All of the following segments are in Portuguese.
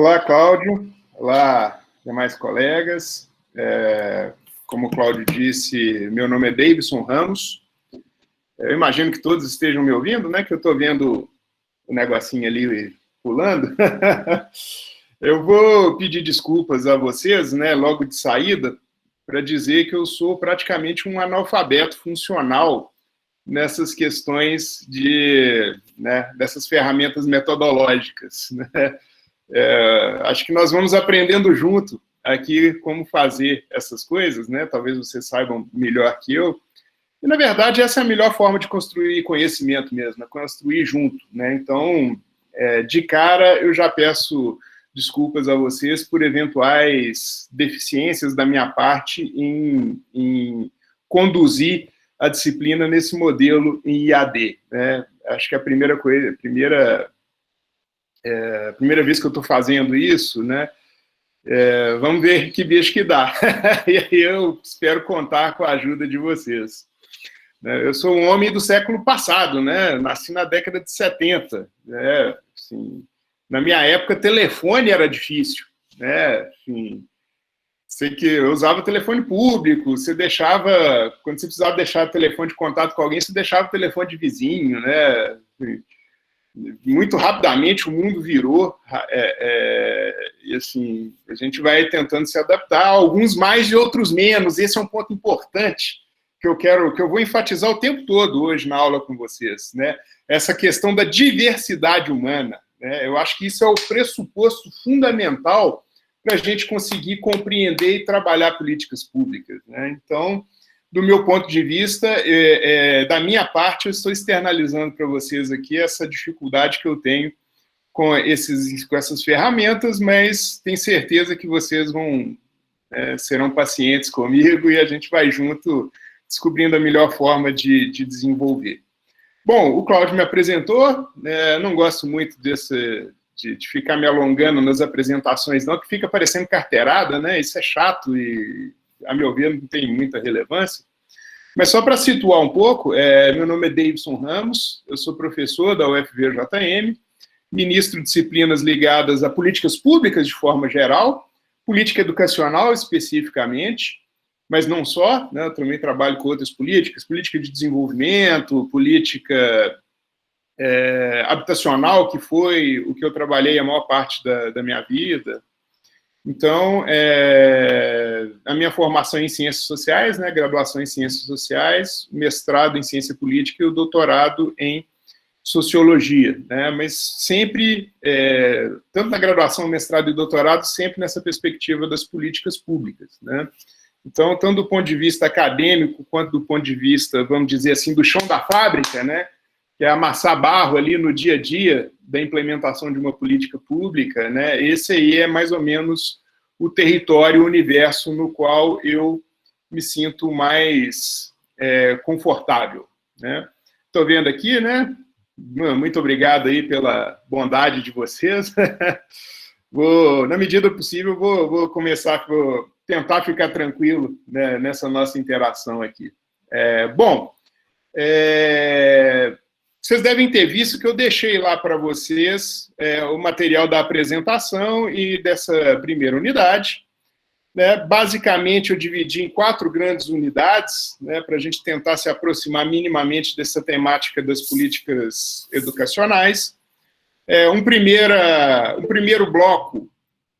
Olá, Cláudio. Olá, demais colegas. Como o Cláudio disse, meu nome é Davidson Ramos. Eu imagino que todos estejam me ouvindo, né? Que eu estou vendo o negocinho ali pulando. Eu vou pedir desculpas a vocês, né, logo de saída, para dizer que eu sou praticamente um analfabeto funcional nessas questões dessas ferramentas metodológicas, né? Acho que nós vamos aprendendo junto aqui como fazer essas coisas, né? Talvez vocês saibam melhor que eu. E, na verdade, essa é a melhor forma de construir conhecimento mesmo, é construir junto, né? Então, de cara, eu já peço desculpas a vocês por eventuais deficiências da minha parte em conduzir a disciplina nesse modelo em IAD, né? Acho que a primeira vez que eu estou fazendo isso, né? Vamos ver que bicho que dá. E aí eu espero contar com a ajuda de vocês. Eu sou um homem do século passado, né? Nasci na década de 70. Né? Assim, na minha época, telefone era difícil. Né? Assim, sei que eu usava telefone público, você deixava, quando você precisava deixar o telefone de contato com alguém, você deixava o telefone de vizinho, né? Assim, muito rapidamente o mundo virou, e assim, a gente vai tentando se adaptar, alguns mais e outros menos. Esse é um ponto importante que eu vou enfatizar o tempo todo hoje na aula com vocês, né? Essa questão da diversidade humana, né? Eu acho que isso é o pressuposto fundamental para a gente conseguir compreender e trabalhar políticas públicas, né? Então, do meu ponto de vista, da minha parte, eu estou externalizando para vocês aqui essa dificuldade que eu tenho com essas ferramentas, mas tenho certeza que vocês serão pacientes comigo e a gente vai junto descobrindo a melhor forma de desenvolver. Bom, o Cláudio me apresentou, não gosto muito de ficar me alongando nas apresentações, não, que fica parecendo carteirada, né? Isso é chato e, a meu ver, não tem muita relevância. Mas só para situar um pouco, meu nome é Davidson Ramos, eu sou professor da UFVJM, ministro de disciplinas ligadas a políticas públicas de forma geral, política educacional especificamente, mas não só, né? Eu também trabalho com outras políticas, política de desenvolvimento, política habitacional, que foi o que eu trabalhei a maior parte da minha vida. Então, a minha formação em Ciências Sociais, né, graduação em Ciências Sociais, mestrado em Ciência Política e o doutorado em Sociologia, né, mas sempre, tanto na graduação, mestrado e doutorado, sempre nessa perspectiva das políticas públicas, né. Então, tanto do ponto de vista acadêmico, quanto do ponto de vista, vamos dizer assim, do chão da fábrica, né, que é amassar barro ali no dia a dia da implementação de uma política pública, né? Esse aí é mais ou menos o território, o universo no qual eu me sinto mais confortável, né? Estou vendo aqui, né? Muito obrigado aí pela bondade de vocês. Na medida do possível, vou tentar ficar tranquilo, né, nessa nossa interação aqui. Vocês devem ter visto que eu deixei lá para vocês o material da apresentação e dessa primeira unidade. Né? Basicamente, eu dividi em 4 grandes unidades, né, para a gente tentar se aproximar minimamente dessa temática das políticas educacionais. Um primeiro bloco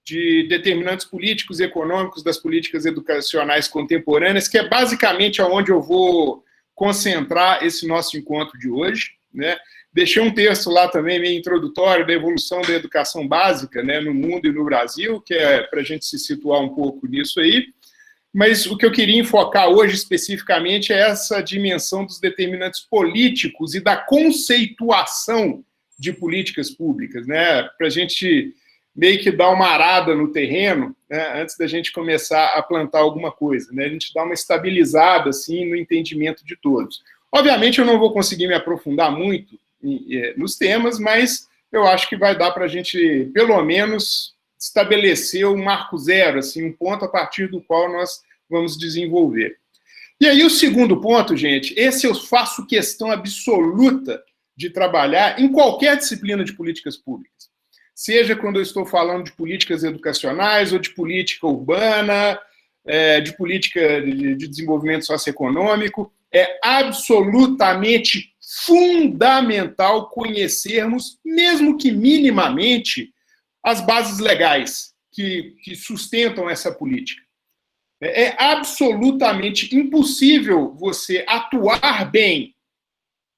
de determinantes políticos e econômicos das políticas educacionais contemporâneas, que é basicamente onde eu vou concentrar esse nosso encontro de hoje. Né? Deixei um texto lá também, meio introdutório, da evolução da educação básica, né, no mundo e no Brasil, que é para a gente se situar um pouco nisso aí. Mas o que eu queria enfocar hoje, especificamente, é essa dimensão dos determinantes políticos e da conceituação de políticas públicas, né, para a gente meio que dar uma arada no terreno, né, antes da gente começar a plantar alguma coisa, né, a gente dá uma estabilizada assim, no entendimento de todos. Obviamente, eu não vou conseguir me aprofundar muito nos temas, mas eu acho que vai dar para a gente, pelo menos, estabelecer um marco zero, assim, um ponto a partir do qual nós vamos desenvolver. E aí, o segundo ponto, gente, esse eu faço questão absoluta de trabalhar em qualquer disciplina de políticas públicas. seja quando eu estou falando de políticas educacionais ou de política urbana, de política de desenvolvimento socioeconômico. É absolutamente fundamental conhecermos, mesmo que minimamente, as bases legais que sustentam essa política. É absolutamente impossível você atuar bem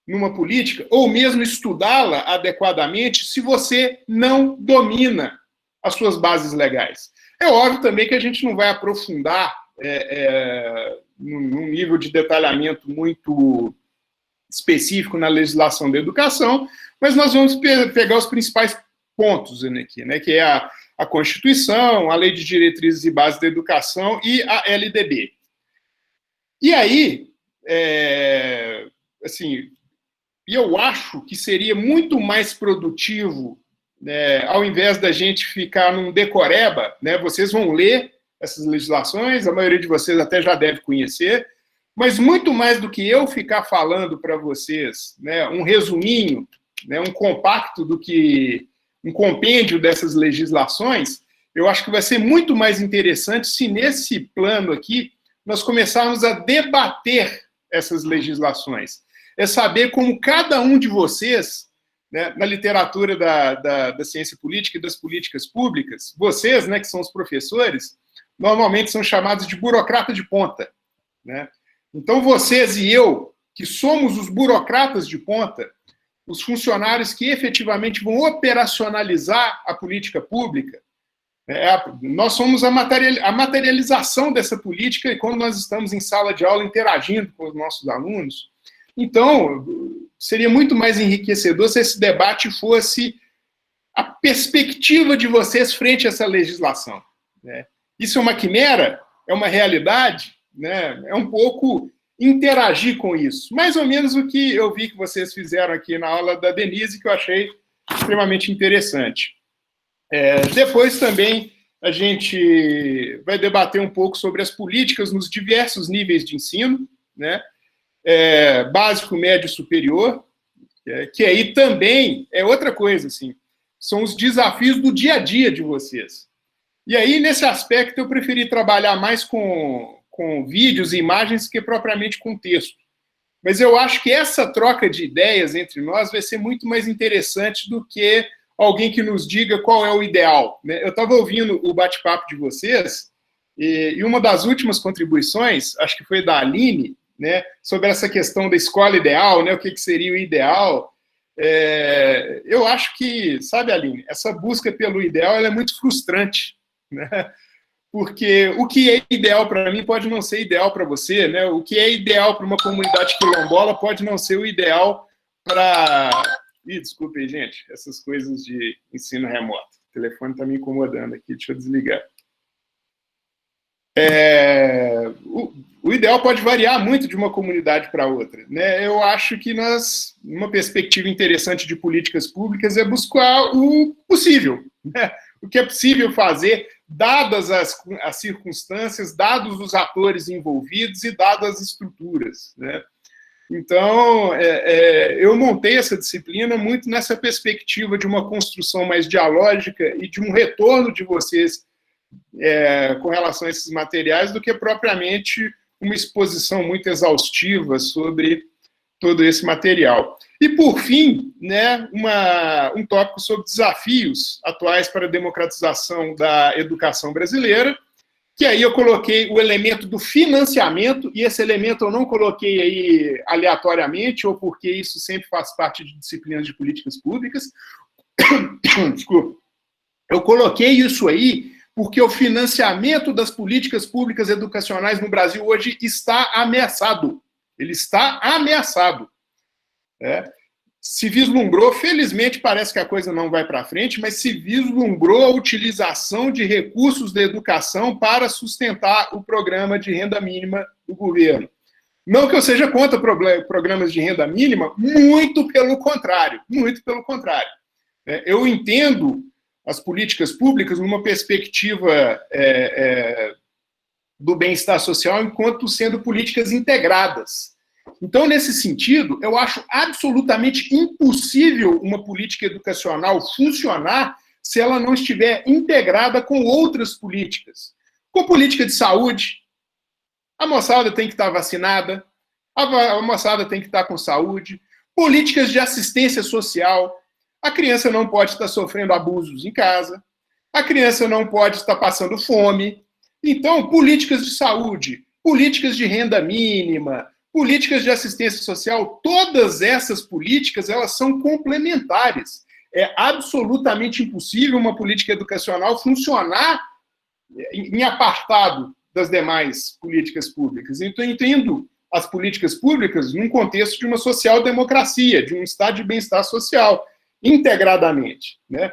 numa política, ou mesmo estudá-la adequadamente, se você não domina as suas bases legais. É óbvio também que a gente não vai aprofundar num nível de detalhamento muito específico na legislação da educação, mas nós vamos pegar os principais pontos aqui, né, que é a Constituição, a Lei de Diretrizes e Bases da Educação e a LDB. E aí, assim, eu acho que seria muito mais produtivo, ao invés da gente ficar num decoreba, né, vocês vão ler essas legislações, a maioria de vocês até já deve conhecer, mas muito mais do que eu ficar falando para vocês, né, um resuminho, né, um compacto do que um compêndio dessas legislações, eu acho que vai ser muito mais interessante se nesse plano aqui nós começarmos a debater essas legislações. É saber como cada um de vocês, né, na literatura da ciência política e das políticas públicas, vocês, né, que são os professores, normalmente são chamados de burocrata de ponta, né? Então, vocês e eu, que somos os burocratas de ponta, os funcionários que efetivamente vão operacionalizar a política pública, nós somos a materialização dessa política quando nós estamos em sala de aula interagindo com os nossos alunos. Então, seria muito mais enriquecedor se esse debate fosse a perspectiva de vocês frente a essa legislação, né? Isso é uma quimera? É uma realidade? Né? É um pouco interagir com isso. Mais ou menos o que eu vi que vocês fizeram aqui na aula da Denise, que eu achei extremamente interessante. Depois também a gente vai debater um pouco sobre as políticas nos diversos níveis de ensino, né? Básico, médio e superior, que aí também é outra coisa, assim, são os desafios do dia a dia de vocês. E aí, nesse aspecto, eu preferi trabalhar mais com vídeos e imagens que propriamente com texto. Mas eu acho que essa troca de ideias entre nós vai ser muito mais interessante do que alguém que nos diga qual é o ideal, né? Eu estava ouvindo o bate-papo de vocês, e uma das últimas contribuições, acho que foi da Aline, né, sobre essa questão da escola ideal, né, o que seria o ideal. Eu acho que, sabe, Aline, essa busca pelo ideal ela é muito frustrante, né? Porque o que é ideal para mim pode não ser ideal para você, né? O que é ideal para uma comunidade quilombola pode não ser o ideal para... Desculpe aí, gente, essas coisas de ensino remoto. O telefone está me incomodando aqui, deixa eu desligar. O ideal pode variar muito de uma comunidade para outra, né? Eu acho que uma perspectiva interessante de políticas públicas é buscar o possível, né? O que é possível fazer, dadas as circunstâncias, dados os atores envolvidos e dadas as estruturas, né? Então, eu montei essa disciplina muito nessa perspectiva de uma construção mais dialógica e de um retorno de vocês com relação a esses materiais do que propriamente uma exposição muito exaustiva sobre todo esse material. E, por fim, né, um tópico sobre desafios atuais para a democratização da educação brasileira, que aí eu coloquei o elemento do financiamento, e esse elemento eu não coloquei aí aleatoriamente, ou porque isso sempre faz parte de disciplinas de políticas públicas. Desculpa. Eu coloquei isso aí porque o financiamento das políticas públicas educacionais no Brasil hoje está ameaçado. Ele está ameaçado. Se vislumbrou, felizmente parece que a coisa não vai para frente, mas se vislumbrou a utilização de recursos da educação para sustentar o programa de renda mínima do governo. Não que eu seja contra programas de renda mínima, muito pelo contrário, muito pelo contrário. Eu entendo as políticas públicas numa perspectiva do bem-estar social enquanto sendo políticas integradas. Então, nesse sentido, eu acho absolutamente impossível uma política educacional funcionar se ela não estiver integrada com outras políticas. Com política de saúde, a moçada tem que estar vacinada, a moçada tem que estar com saúde, políticas de assistência social, a criança não pode estar sofrendo abusos em casa, a criança não pode estar passando fome. Então, políticas de saúde, políticas de renda mínima, políticas de assistência social, todas essas políticas, elas são complementares. É absolutamente impossível uma política educacional funcionar em apartado das demais políticas públicas. Então, eu entendo as políticas públicas num contexto de uma social-democracia, de um estado de bem-estar social, integradamente, né?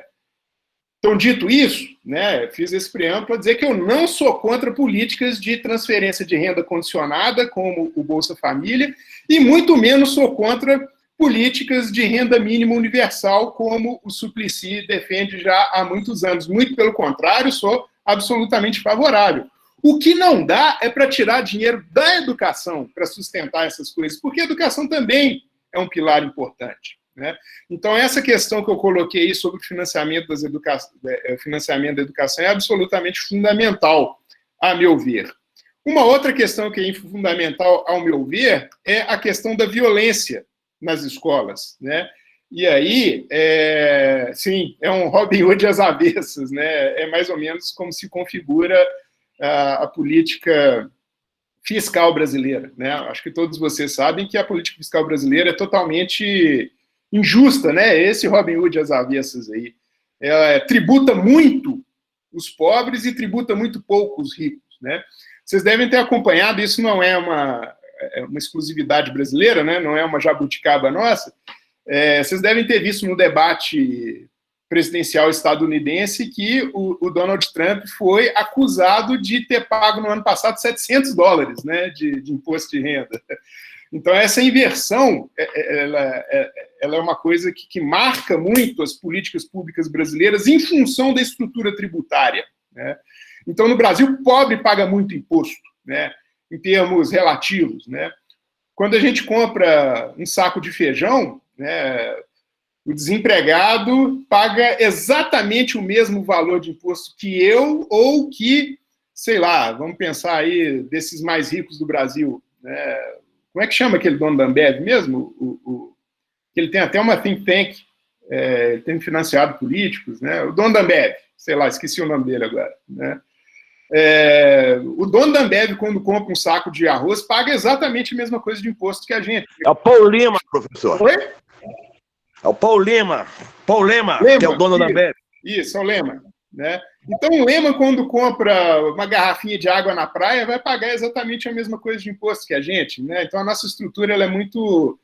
Então, dito isso, né, fiz esse preâmbulo para dizer que eu não sou contra políticas de transferência de renda condicionada, como o Bolsa Família, e muito menos sou contra políticas de renda mínima universal, como o Suplicy defende já há muitos anos. Muito pelo contrário, sou absolutamente favorável. O que não dá é para tirar dinheiro da educação para sustentar essas coisas, porque a educação também é um pilar importante, né? Então, essa questão que eu coloquei aí sobre o financiamento da educação é absolutamente fundamental, a meu ver. Uma outra questão que é fundamental, ao meu ver, é a questão da violência nas escolas, né? E aí, sim, é um Robin Hood às avessas, né? É mais ou menos como se configura a política fiscal brasileira, né? Acho que todos vocês sabem que a política fiscal brasileira é totalmente injusta, né? Esse Robin Hood às avessas aí. Tributa muito os pobres e tributa muito pouco os ricos, né? Vocês devem ter acompanhado, isso não é uma exclusividade brasileira, né? Não é uma jabuticaba nossa. Vocês devem ter visto no debate presidencial estadunidense que o Donald Trump foi acusado de ter pago no ano passado $700, né, de imposto de renda. Então, essa inversão ela é uma coisa que marca muito as políticas públicas brasileiras em função da estrutura tributária, né? Então, no Brasil, o pobre paga muito imposto, né, em termos relativos, né? Quando a gente compra um saco de feijão, né, o desempregado paga exatamente o mesmo valor de imposto que eu ou que, sei lá, vamos pensar aí desses mais ricos do Brasil, né? Como é que chama aquele dono da Ambev mesmo? Ele tem até uma think tank, tem financiado políticos, né? O dono da Ambev, sei lá, esqueci o nome dele agora, né? O dono da Ambev, quando compra um saco de arroz, paga exatamente a mesma coisa de imposto que a gente. É o Paulo Lima, professor. Oi? É o Paulo Lima, que é o dono da Ambev. Isso, é o Lema, né? Então, o Lema, quando compra uma garrafinha de água na praia, vai pagar exatamente a mesma coisa de imposto que a gente, né? Então, a nossa estrutura ela é muito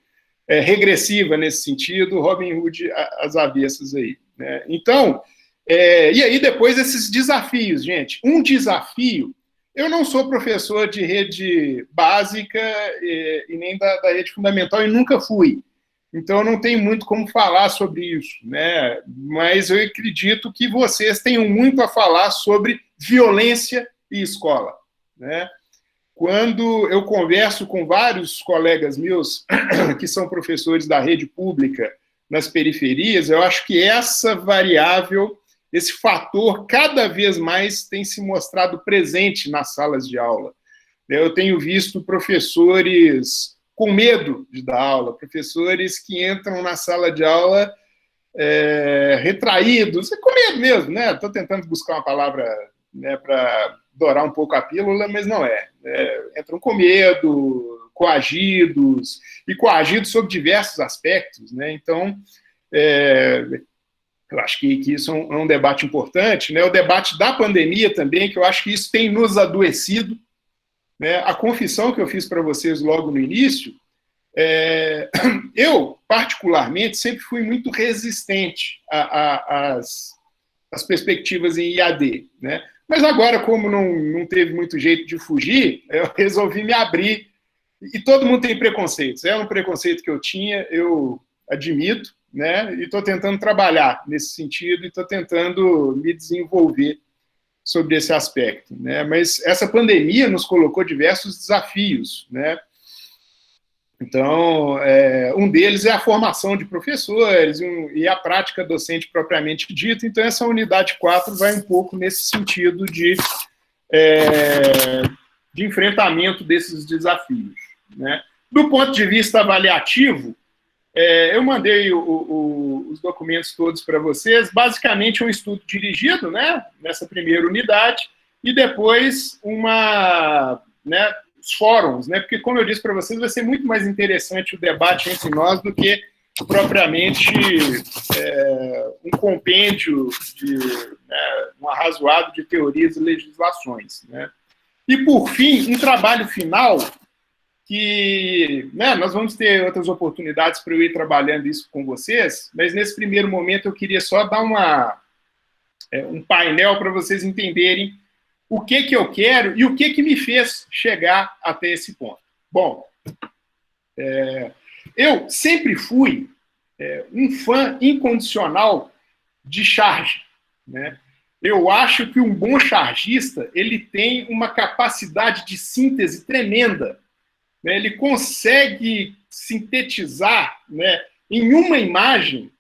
regressiva nesse sentido, Robin Hood às avessas aí, né? Então, e aí depois esses desafios, gente. Um desafio, eu não sou professor de rede básica e nem da rede fundamental e nunca fui. Então, eu não tenho muito como falar sobre isso, né? Mas eu acredito que vocês tenham muito a falar sobre violência e escola, né? Quando eu converso com vários colegas meus que são professores da rede pública nas periferias, eu acho que essa variável, esse fator, cada vez mais tem se mostrado presente nas salas de aula. Eu tenho visto professores com medo de dar aula, professores que entram na sala de aula retraídos, com medo mesmo, né? Estou tentando buscar uma palavra, né, para dourar um pouco a pílula, mas não é. Entram com medo, coagidos, e coagidos sob diversos aspectos, né? Então, eu acho que isso é um debate importante, né? O debate da pandemia também, que eu acho que isso tem nos adoecido, né? A confissão que eu fiz para vocês logo no início, eu, particularmente, sempre fui muito resistente às perspectivas em IAD, né? Mas agora, como não teve muito jeito de fugir, eu resolvi me abrir, e todo mundo tem preconceitos. É um preconceito que eu tinha, eu admito, né? E estou tentando trabalhar nesse sentido e estou tentando me desenvolver sobre esse aspecto, né? Mas essa pandemia nos colocou diversos desafios, né? Então, um deles é a formação de professores e a prática docente propriamente dita. Então, essa unidade 4 vai um pouco nesse sentido de enfrentamento desses desafios, né? Do ponto de vista avaliativo, eu mandei os documentos todos para vocês. Basicamente, um estudo dirigido, né, nessa primeira unidade, e depois os fóruns, né, porque, como eu disse para vocês, vai ser muito mais interessante o debate entre nós do que propriamente um compêndio um arrazoado de teorias e legislações, né? E, por fim, um trabalho final que nós vamos ter outras oportunidades para eu ir trabalhando isso com vocês, mas nesse primeiro momento eu queria só dar um painel para vocês entenderem o que eu quero e o que me fez chegar até esse ponto. Bom, eu sempre fui um fã incondicional de charge, né? Eu acho que um bom chargista ele tem uma capacidade de síntese tremenda. Ele consegue sintetizar, né, em uma imagem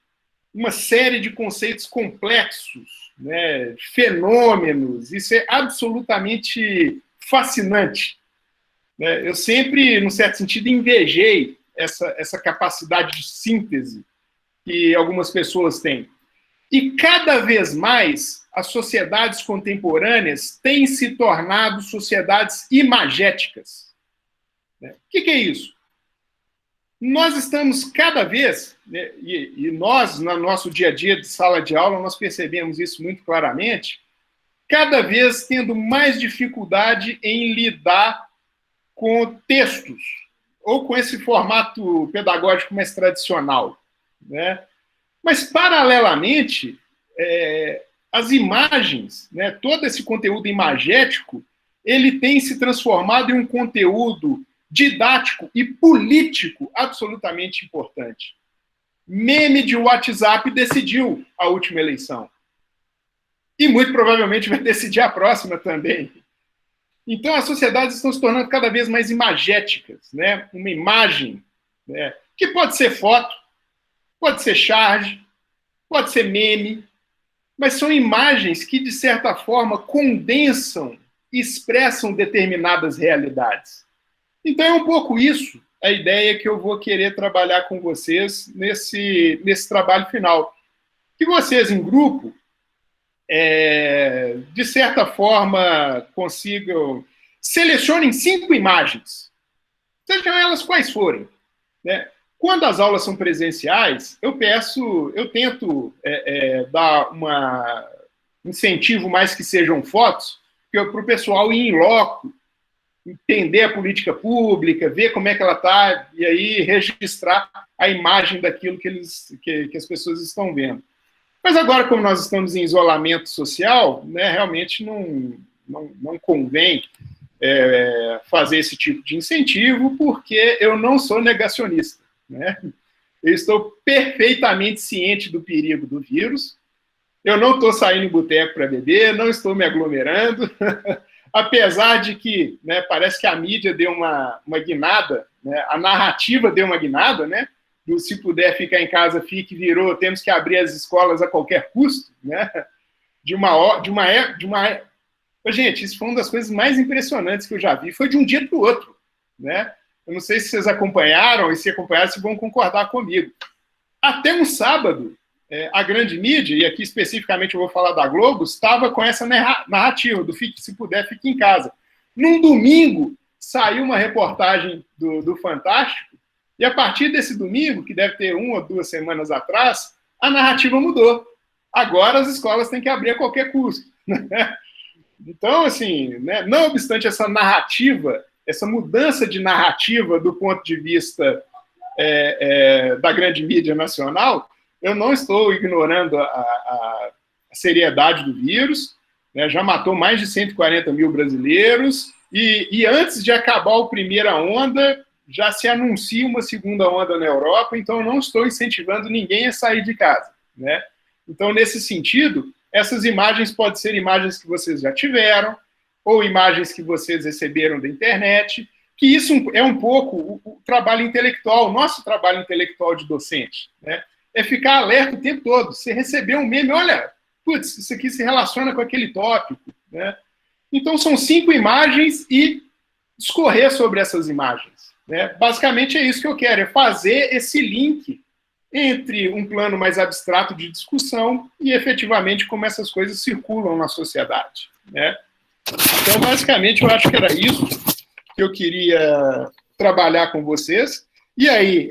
uma série de conceitos complexos, né, fenômenos. Isso é absolutamente fascinante. Eu sempre, num certo sentido, invejei essa capacidade de síntese que algumas pessoas têm. E cada vez mais as sociedades contemporâneas têm se tornado sociedades imagéticas. O que é isso? Nós estamos cada vez, né, e nós, no nosso dia a dia de sala de aula, nós percebemos isso muito claramente, cada vez tendo mais dificuldade em lidar com textos, ou com esse formato pedagógico mais tradicional, né? Mas, paralelamente, as imagens, né, todo esse conteúdo imagético, ele tem se transformado em um conteúdo didático e político absolutamente importante. Meme de WhatsApp decidiu a última eleição. E muito provavelmente vai decidir a próxima também. Então, as sociedades estão se tornando cada vez mais imagéticas, né? Uma imagem, né, que pode ser foto, pode ser charge, pode ser meme, mas são imagens que, de certa forma, condensam e expressam determinadas realidades. Então, é um pouco isso a ideia que eu vou querer trabalhar com vocês nesse trabalho final. Que vocês, em grupo, de certa forma, consigam... Selecionem 5 imagens, sejam elas quais forem, né? Quando as aulas são presenciais, eu tento dar incentivo mais que sejam fotos, para o pessoal ir em loco, entender a política pública, ver como é que ela está, e aí registrar a imagem daquilo que as pessoas estão vendo. Mas agora, como nós estamos em isolamento social, né, realmente não convém fazer esse tipo de incentivo, porque eu não sou negacionista, né? Eu estou perfeitamente ciente do perigo do vírus, eu não estou saindo em boteco para beber, não estou me aglomerando, apesar de que, né, parece que a mídia deu uma guinada, né, a narrativa deu uma guinada, né, do se puder ficar em casa, fique, virou, temos que abrir as escolas a qualquer custo, né, Gente, isso foi uma das coisas mais impressionantes que eu já vi, foi de um dia para o outro, né? Eu não sei se vocês acompanharam, e se acompanharam, se vão concordar comigo. Até um sábado, a grande mídia, e aqui especificamente eu vou falar da Globo, estava com essa narrativa do se puder, fique em casa. Num domingo, saiu uma reportagem do Fantástico, e a partir desse domingo, que deve ter 1 ou 2 semanas atrás, a narrativa mudou. Agora as escolas têm que abrir a qualquer custo. Então, assim, né, não obstante essa narrativa, essa mudança de narrativa do ponto de vista da grande mídia nacional, eu não estou ignorando a seriedade do vírus, né, já matou mais de 140 mil brasileiros, e antes de acabar a primeira onda, já se anuncia uma segunda onda na Europa, então eu não estou incentivando ninguém a sair de casa, né? Então, nesse sentido, essas imagens podem ser imagens que vocês já tiveram, ou imagens que vocês receberam da internet, que isso é um pouco o trabalho intelectual, o nosso trabalho intelectual de docente, né? É ficar alerta o tempo todo. Você recebeu um meme, olha, putz, isso aqui se relaciona com aquele tópico, né? Então, são 5 imagens e discorrer sobre essas imagens, né? Basicamente, é isso que eu quero, é fazer esse link entre um plano mais abstrato de discussão e, efetivamente, como essas coisas circulam na sociedade, né? Então, basicamente, eu acho que era isso que eu queria trabalhar com vocês. E aí,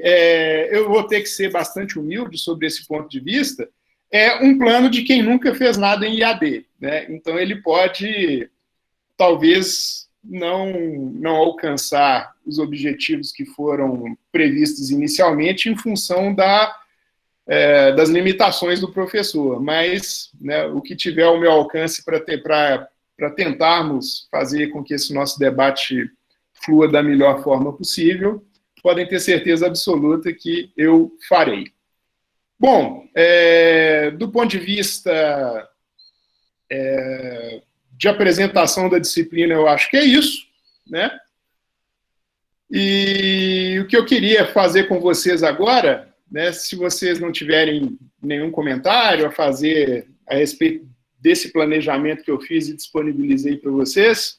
eu vou ter que ser bastante humilde sobre esse ponto de vista. É um plano de quem nunca fez nada em IAD, né? Então, ele pode, talvez, não alcançar os objetivos que foram previstos inicialmente em função das limitações do professor, mas, né, o que tiver ao meu alcance para tentarmos fazer com que esse nosso debate flua da melhor forma possível, podem ter certeza absoluta que eu farei. Bom, do ponto de vista de apresentação da disciplina, eu acho que é isso, né? E o que eu queria fazer com vocês agora, né, se vocês não tiverem nenhum comentário a fazer a respeito desse planejamento que eu fiz e disponibilizei para vocês,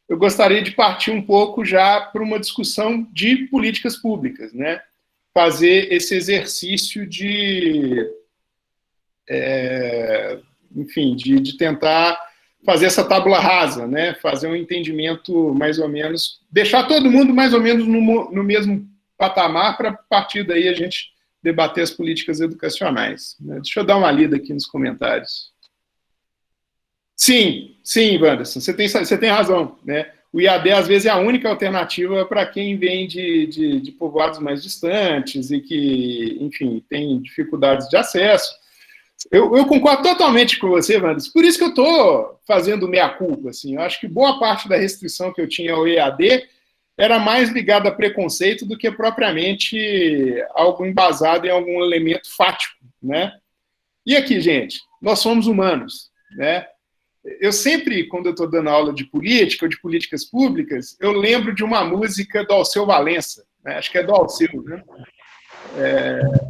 eu gostaria de partir um pouco já para uma discussão de políticas públicas, né? Fazer esse exercício enfim, de tentar fazer essa tábula rasa, né? Fazer um entendimento mais ou menos, deixar todo mundo mais ou menos no mesmo patamar, para a partir daí a gente debater as políticas educacionais, né? Deixa eu dar uma lida aqui nos comentários. Sim, Wanderson, você tem razão, né? O IAD, às vezes, é a única alternativa para quem vem de povoados mais distantes e que, enfim, tem dificuldades de acesso. Eu concordo totalmente com você, Wanderson. Por isso que eu estou fazendo meia-culpa, assim. Eu acho que boa parte da restrição que eu tinha ao IAD era mais ligada a preconceito do que propriamente algo embasado em algum elemento fático, né? E aqui, gente, nós somos humanos, né? Eu sempre, quando eu estou dando aula de política ou de políticas públicas, eu lembro de uma música do Alceu Valença, né? Acho que é do Alceu, né?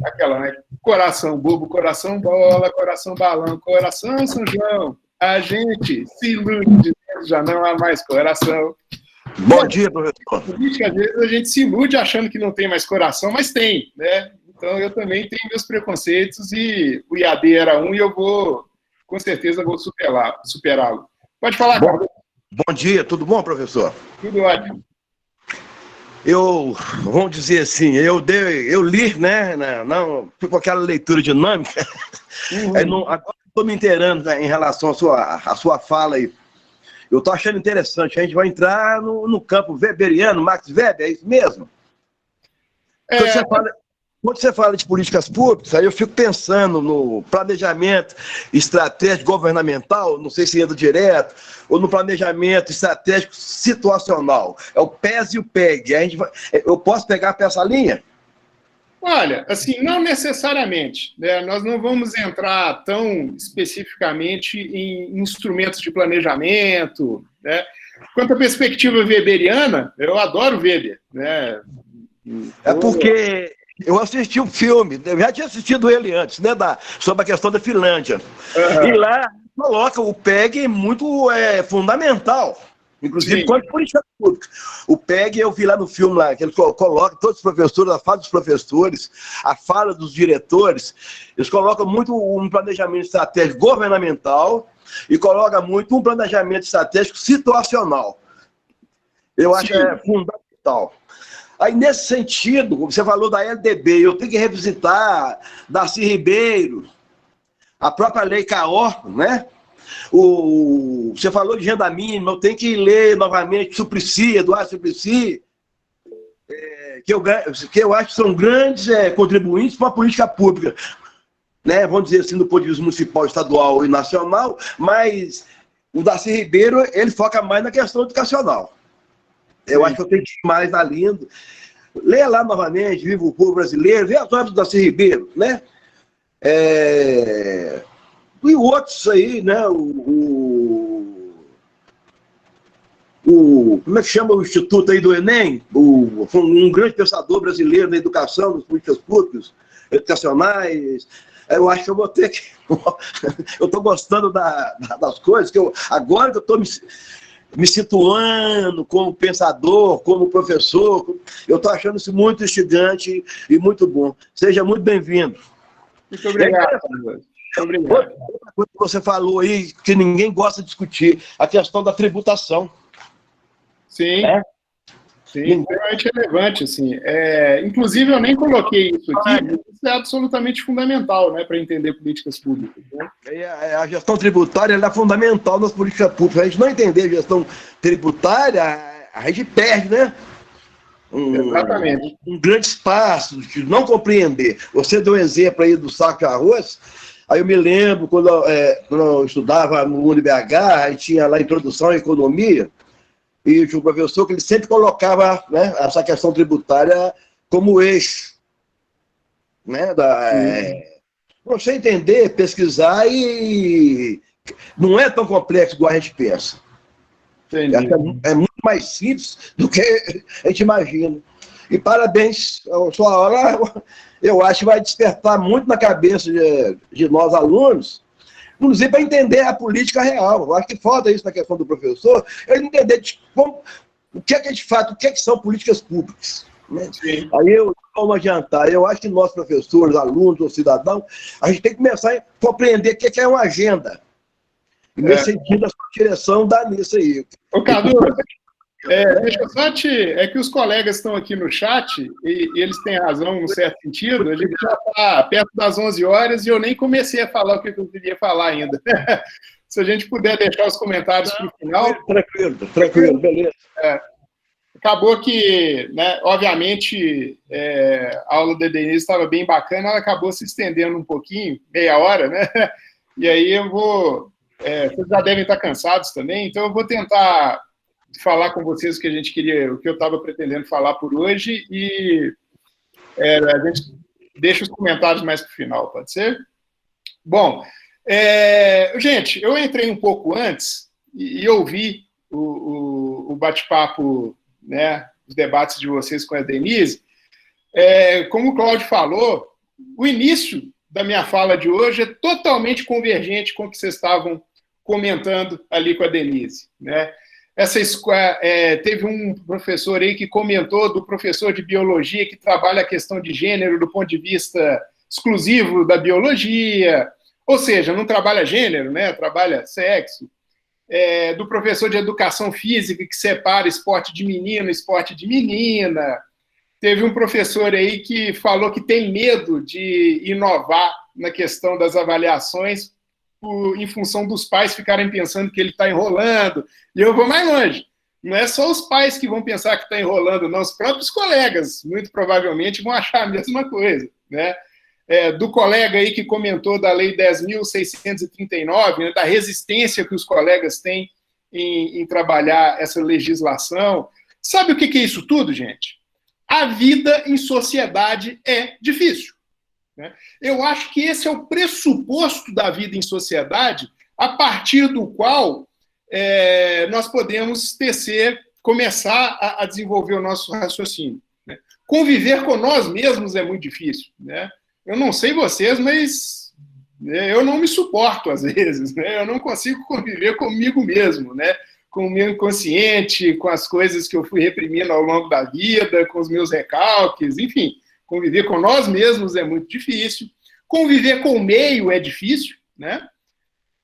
Aquela, né? Coração bobo, coração bola, coração balão, coração São João, a gente se ilude, já não há mais coração. Bom dia, professor. Política, às vezes a gente se ilude achando que não tem mais coração, mas tem, né? Então eu também tenho meus preconceitos e o IAD era um e eu com certeza vou superá-lo. Pode falar, Carlos. Bom dia, tudo bom, professor? Tudo ótimo. Vamos dizer assim, eu li, né, não, fui com aquela leitura dinâmica, agora estou me inteirando, né, em relação à sua fala aí. Eu estou achando interessante, a gente vai entrar no campo weberiano, Max Weber, é isso mesmo? Quando você fala de políticas públicas, aí eu fico pensando no planejamento estratégico governamental, não sei se entra direto, ou no planejamento estratégico situacional. É o PES e o PEG. Eu posso pegar para essa linha? Olha, assim, não necessariamente, né? Nós não vamos entrar tão especificamente em instrumentos de planejamento, né? Quanto à perspectiva weberiana, eu adoro Weber, né? É porque eu assisti um filme, eu já tinha assistido ele antes, né, sobre a questão da Finlândia. E lá coloca o PEG muito fundamental, inclusive quanto política pública. O PEG, eu vi lá no filme, lá, que ele coloca todos os professores, a fala dos professores, a fala dos diretores, eles colocam muito um planejamento estratégico governamental e colocam muito um planejamento estratégico situacional. Eu acho que é fundamental. Aí, nesse sentido, você falou da LDB, eu tenho que revisitar Darcy Ribeiro, a própria Lei CAO, né? Você falou de renda mínima, eu tenho que ler novamente Suplicy, Eduardo Suplicy, que eu acho que são grandes contribuintes para a política pública, né? Vamos dizer assim, do ponto de vista municipal, estadual e nacional, mas o Darcy Ribeiro, ele foca mais na questão educacional. Eu acho que eu tenho que ir mais na linha. Leia lá novamente, Viva o Povo Brasileiro, vê as obras do Darcy Ribeiro, né? E outros aí, né? O como é que chama o instituto aí do Enem? Um grande pensador brasileiro na educação, nas políticas públicas, educacionais. Eu acho que eu vou ter que... Eu estou gostando das coisas, agora que eu estou me situando como pensador, como professor, eu estou achando isso muito instigante e muito bom. Seja muito bem-vindo. Muito obrigado. Muito obrigado. Outra coisa que você falou aí, que ninguém gosta de discutir, a questão da tributação. Sim, sim, extremamente relevante, assim. Inclusive, eu nem coloquei isso aqui, mas isso é absolutamente fundamental, né, para entender políticas públicas. Né? A gestão tributária é fundamental nas políticas públicas. A gente não entender a gestão tributária, a gente perde, né? Exatamente. Um grande espaço de não compreender. Você deu um exemplo aí do saco de arroz. Aí eu me lembro, quando eu estudava no UniBH, aí tinha lá Introdução à Economia, e tinha um professor que ele sempre colocava, né, essa questão tributária como eixo. Né, você entender, pesquisar e não é tão complexo igual a gente pensa. É muito mais simples do que a gente imagina. E parabéns, a sua aula, eu acho que vai despertar muito na cabeça de nós alunos, inclusive para entender a política real. Eu acho que falta isso na questão do professor, ele entender o que é que de fato, o que é que são políticas públicas. Né? Aí vamos adiantar. Eu acho que nós, professores, alunos ou cidadãos, a gente tem que começar a compreender o que é uma agenda. E nesse sentido, a sua direção dá nisso aí. Ô, Cadu, deixa eu só É que os colegas estão aqui no chat, e eles têm razão, num certo sentido, a gente já está perto das 11 horas e eu nem comecei a falar o que eu queria falar ainda. Se a gente puder deixar os comentários para o final... Tranquilo, beleza. Acabou que, né, obviamente, a aula da Denise estava bem bacana, ela acabou se estendendo um pouquinho, meia hora, né? E aí eu vou... vocês já devem estar cansados também, então eu vou tentar falar com vocês o que a gente queria, o que eu estava pretendendo falar por hoje, e a gente deixa os comentários mais para o final, pode ser? Bom, gente, eu entrei um pouco antes e ouvi o bate-papo, né, os debates de vocês com a Denise. Como o Cláudio falou, o início da minha fala de hoje é totalmente convergente com o que vocês estavam comentando ali com a Denise, né? Teve um professor aí que comentou do professor de biologia que trabalha a questão de gênero do ponto de vista exclusivo da biologia, ou seja, não trabalha gênero, né? Trabalha sexo. Do professor de educação física que separa esporte de menino, esporte de menina. Teve um professor aí que falou que tem medo de inovar na questão das avaliações em função dos pais ficarem pensando que ele está enrolando. E eu vou mais longe. Não é só os pais que vão pensar que está enrolando, não. Os próprios colegas, muito provavelmente, vão achar a mesma coisa. Né? Do colega aí que comentou da Lei 10.639, né, da resistência que os colegas têm em trabalhar essa legislação. Sabe o que é isso tudo, gente? A vida em sociedade é difícil. Né? Eu acho que esse é o pressuposto da vida em sociedade, a partir do qual nós podemos começar a desenvolver o nosso raciocínio. Né? Conviver com nós mesmos é muito difícil. Né? Eu não sei vocês, mas eu não me suporto às vezes. Né? Eu não consigo conviver comigo mesmo, né? Com o meu inconsciente, com as coisas que eu fui reprimindo ao longo da vida, com os meus recalques, enfim. Conviver com nós mesmos é muito difícil. Conviver com o meio é difícil, né?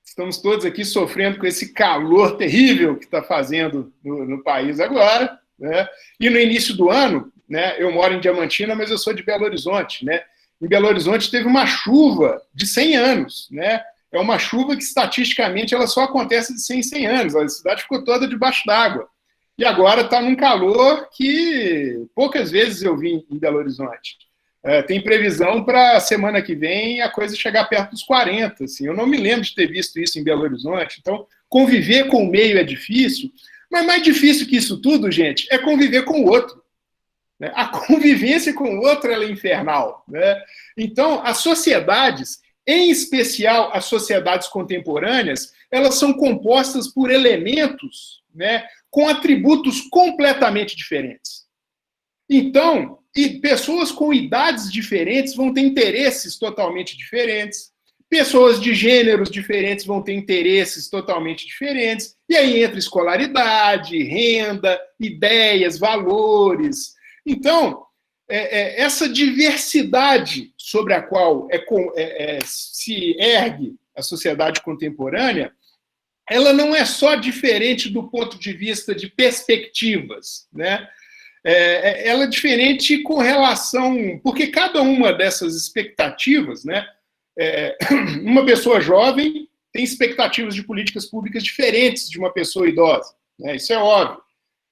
Estamos todos aqui sofrendo com esse calor terrível que está fazendo no país agora, né? E no início do ano, né, eu moro em Diamantina, mas eu sou de Belo Horizonte, né? Em Belo Horizonte teve uma chuva de 100 anos, né? É uma chuva que, estatisticamente, ela só acontece de 100 em 100 anos. A cidade ficou toda debaixo d'água. E agora está num calor que poucas vezes eu vi em Belo Horizonte. Tem previsão para a semana que vem a coisa chegar perto dos 40. Assim. Eu não me lembro de ter visto isso em Belo Horizonte. Então, conviver com o meio é difícil, mas mais difícil que isso tudo, gente, é conviver com o outro. A convivência com o outro ela é infernal. Né? Então, as sociedades em especial as sociedades contemporâneas, elas são compostas por elementos, né, com atributos completamente diferentes. Então, e pessoas com idades diferentes vão ter interesses totalmente diferentes, pessoas de gêneros diferentes vão ter interesses totalmente diferentes, e aí entra escolaridade, renda, ideias, valores. Então, essa diversidade sobre a qual se ergue a sociedade contemporânea, ela não é só diferente do ponto de vista de perspectivas, né? Ela é diferente com relação... Porque cada uma dessas expectativas, né? Uma pessoa jovem tem expectativas de políticas públicas diferentes de uma pessoa idosa, né? Isso é óbvio.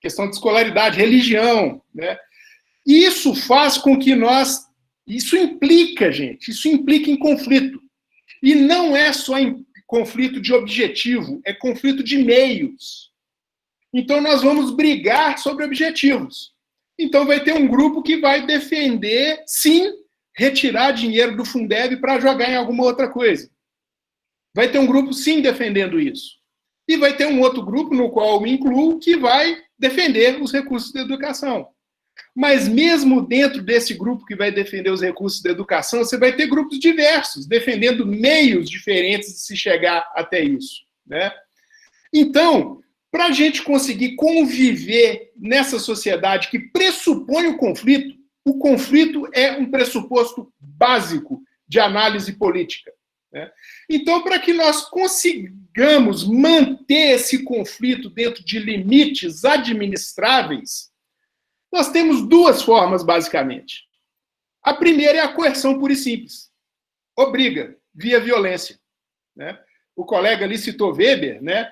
Questão de escolaridade, religião, né? Isso faz com que nós... Isso implica, gente, isso implica em conflito. E não é só em conflito de objetivo, é conflito de meios. Então, nós vamos brigar sobre objetivos. Então, vai ter um grupo que vai defender, sim, retirar dinheiro do Fundeb para jogar em alguma outra coisa. Vai ter um grupo, sim, defendendo isso. E vai ter um outro grupo, no qual eu me incluo, que vai defender os recursos da educação. Mas mesmo dentro desse grupo que vai defender os recursos da educação, você vai ter grupos diversos, defendendo meios diferentes de se chegar até isso, né? Então, para a gente conseguir conviver nessa sociedade que pressupõe o conflito é um pressuposto básico de análise política, né? Então, para que nós consigamos manter esse conflito dentro de limites administráveis, nós temos duas formas, basicamente. A primeira é a coerção pura e simples. Obriga, via violência, né? O colega ali citou Weber, né?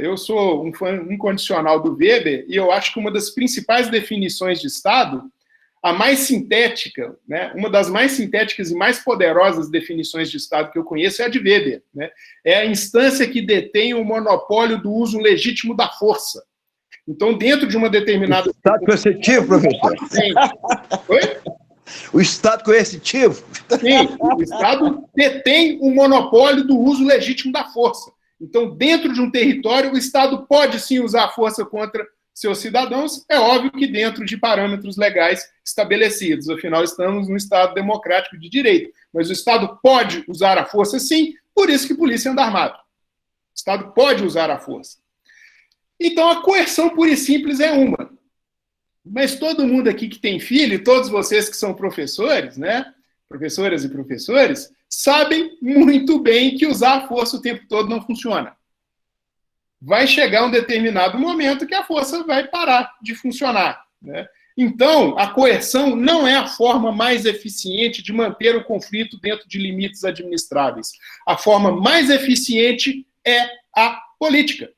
Eu sou um fã incondicional do Weber, e eu acho que uma das principais definições de Estado, a mais sintética, né? Uma das mais sintéticas e mais poderosas definições de Estado que eu conheço é a de Weber, né? É a instância que detém o monopólio do uso legítimo da força. Então, dentro de uma determinada... O Estado coercitivo, professor? Sim. Oi? O Estado coercitivo? Sim, o Estado detém o monopólio do uso legítimo da força. Então, dentro de um território, o Estado pode, sim, usar a força contra seus cidadãos, é óbvio que dentro de parâmetros legais estabelecidos. Afinal, estamos num Estado democrático de direito. Mas o Estado pode usar a força, sim, por isso que polícia anda armado. O Estado pode usar a força. Então, a coerção pura e simples é uma. Mas todo mundo aqui que tem filho, todos vocês que são professores, né? Professoras e professores, sabem muito bem que usar a força o tempo todo não funciona. Vai chegar um determinado momento que a força vai parar de funcionar, né? Então, a coerção não é a forma mais eficiente de manter o conflito dentro de limites administráveis. A forma mais eficiente é a política.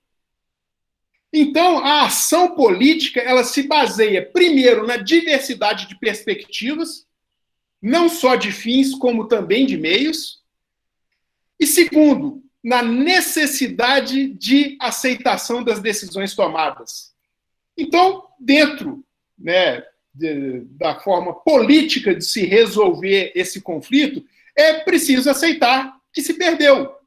Então, a ação política, ela se baseia, primeiro, na diversidade de perspectivas, não só de fins, como também de meios, e, segundo, na necessidade de aceitação das decisões tomadas. Então, dentro, né, da forma política de se resolver esse conflito, é preciso aceitar que se perdeu.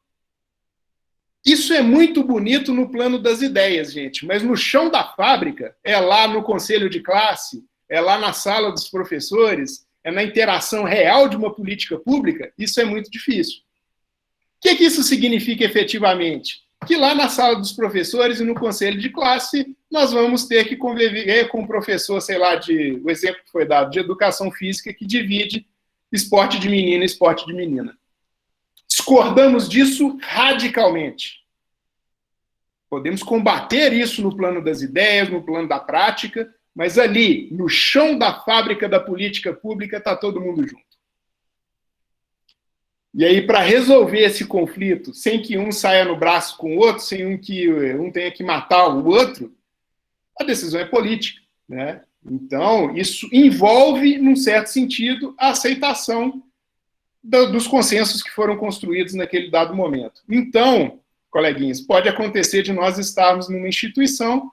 Isso é muito bonito no plano das ideias, gente, mas no chão da fábrica, é lá no conselho de classe, é lá na sala dos professores, é na interação real de uma política pública, isso é muito difícil. O que isso significa efetivamente? Que lá na sala dos professores e no conselho de classe, nós vamos ter que conviver com um professor, sei lá, o exemplo que foi dado, de educação física, que divide esporte de menino e esporte de menina. Discordamos disso radicalmente. Podemos combater isso no plano das ideias, no plano da prática, mas ali, no chão da fábrica da política pública, está todo mundo junto. E aí, para resolver esse conflito, sem que um saia no braço com o outro, sem que um tenha que matar o outro, a decisão é política, né? Então, isso envolve, num certo sentido, a aceitação dos consensos que foram construídos naquele dado momento. Então, coleguinhas, pode acontecer de nós estarmos numa instituição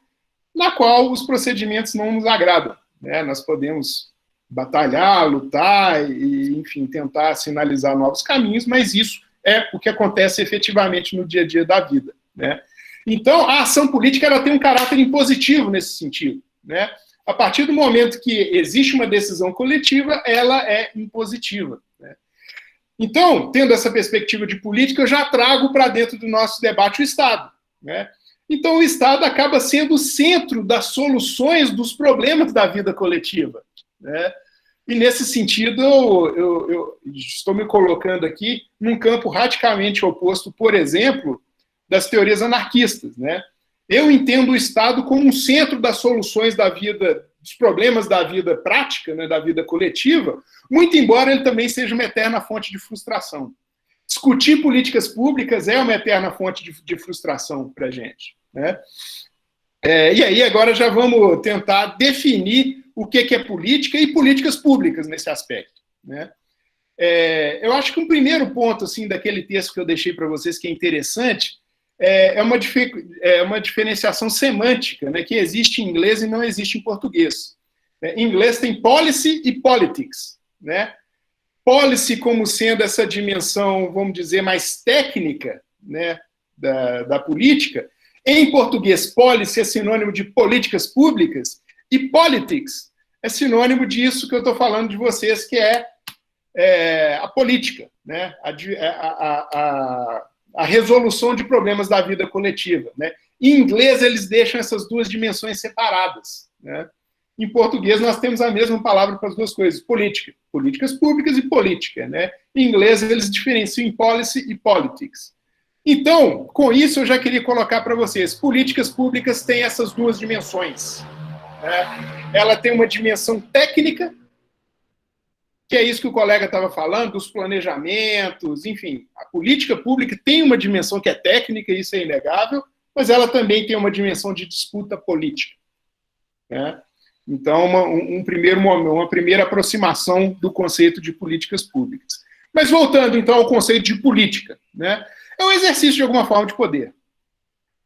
na qual os procedimentos não nos agradam, né? Nós podemos batalhar, lutar e, enfim, tentar sinalizar novos caminhos, mas isso é o que acontece efetivamente no dia a dia da vida, né? Então, a ação política ela tem um caráter impositivo nesse sentido, né? A partir do momento que existe uma decisão coletiva, ela é impositiva, né? Então, tendo essa perspectiva de política, eu já trago para dentro do nosso debate o Estado, né? Então, o Estado acaba sendo o centro das soluções dos problemas da vida coletiva, né? E, nesse sentido, eu estou me colocando aqui num campo radicalmente oposto, por exemplo, das teorias anarquistas, né? Eu entendo o Estado como um centro das soluções da vida, dos problemas da vida prática, né, da vida coletiva, muito embora ele também seja uma eterna fonte de frustração. Discutir políticas públicas é uma eterna fonte de frustração para a gente, né? E aí agora já vamos tentar definir o que é política e políticas públicas nesse aspecto, né? Eu acho que um primeiro ponto assim, daquele texto que eu deixei para vocês que é interessante é uma diferenciação semântica, né, que existe em inglês e não existe em português. Em inglês tem policy e politics, né? Policy como sendo essa dimensão, vamos dizer, mais técnica, né, da política. Em português, policy é sinônimo de políticas públicas e politics é sinônimo disso que eu estou falando de vocês, que é a política, né? A resolução de problemas da vida coletiva, né? Em inglês, eles deixam essas duas dimensões separadas, né? Em português, nós temos a mesma palavra para as duas coisas, política, políticas públicas e política, né? Em inglês, eles diferenciam em policy e politics. Então, com isso, eu já queria colocar para vocês, políticas públicas têm essas duas dimensões, né? Ela tem uma dimensão técnica, que é isso que o colega estava falando, dos planejamentos, enfim, a política pública tem uma dimensão que é técnica, isso é inegável, mas ela também tem uma dimensão de disputa política, né? Então, uma primeira aproximação do conceito de políticas públicas. Mas voltando, então, ao conceito de política, né? É um exercício, de alguma forma, de poder.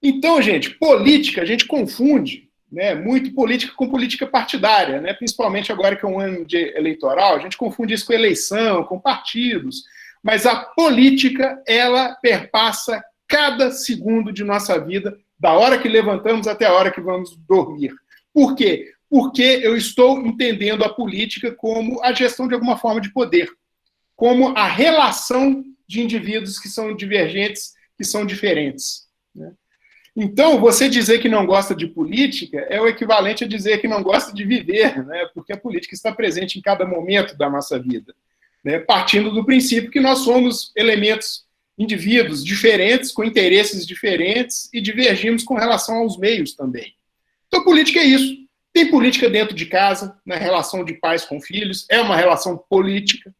Então, gente, política, a gente confunde, né, muito política com política partidária, né, principalmente agora que é um ano eleitoral, a gente confunde isso com eleição, com partidos, mas a política, ela perpassa cada segundo de nossa vida, da hora que levantamos até a hora que vamos dormir. Por quê? Porque eu estou entendendo a política como a gestão de alguma forma de poder, como a relação de indivíduos que são divergentes, que são diferentes, né? Então, você dizer que não gosta de política é o equivalente a dizer que não gosta de viver, né? Porque a política está presente em cada momento da nossa vida, né? Partindo do princípio que nós somos elementos, indivíduos diferentes, com interesses diferentes e divergimos com relação aos meios também. Então, política é isso. Tem política dentro de casa, na relação de pais com filhos, é uma relação política.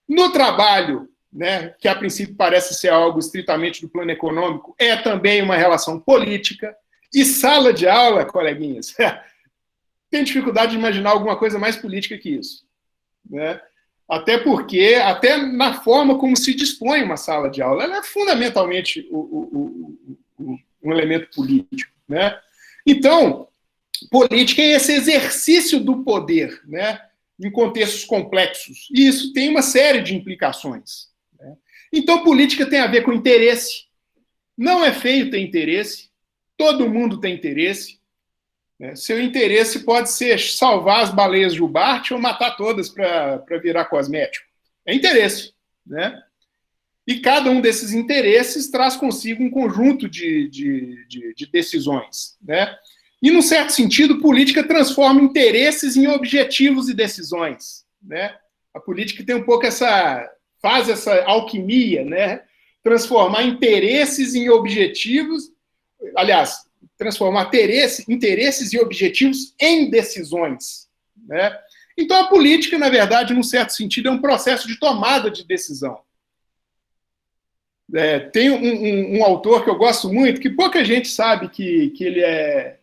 No trabalho, né, que a princípio parece ser algo estritamente do plano econômico, é também uma relação política. E sala de aula, coleguinhas, tem dificuldade de imaginar alguma coisa mais política que isso, né? Até porque, até na forma como se dispõe uma sala de aula, ela é fundamentalmente um elemento político, né? Então, política é esse exercício do poder, né, em contextos complexos. E isso tem uma série de implicações, né? Então, política tem a ver com interesse. Não é feio ter interesse. Todo mundo tem interesse, né? Seu interesse pode ser salvar as baleias jubarte ou matar todas para virar cosmético. É interesse, né? E cada um desses interesses traz consigo um conjunto de decisões, né? E, num certo sentido, política transforma interesses em objetivos e decisões, né? A política tem um pouco faz essa alquimia, né? Transformar interesses em objetivos, aliás, transformar interesses e objetivos em decisões, né? Então, a política, na verdade, num certo sentido, é um processo de tomada de decisão. Tem um autor que eu gosto muito, que pouca gente sabe que ele é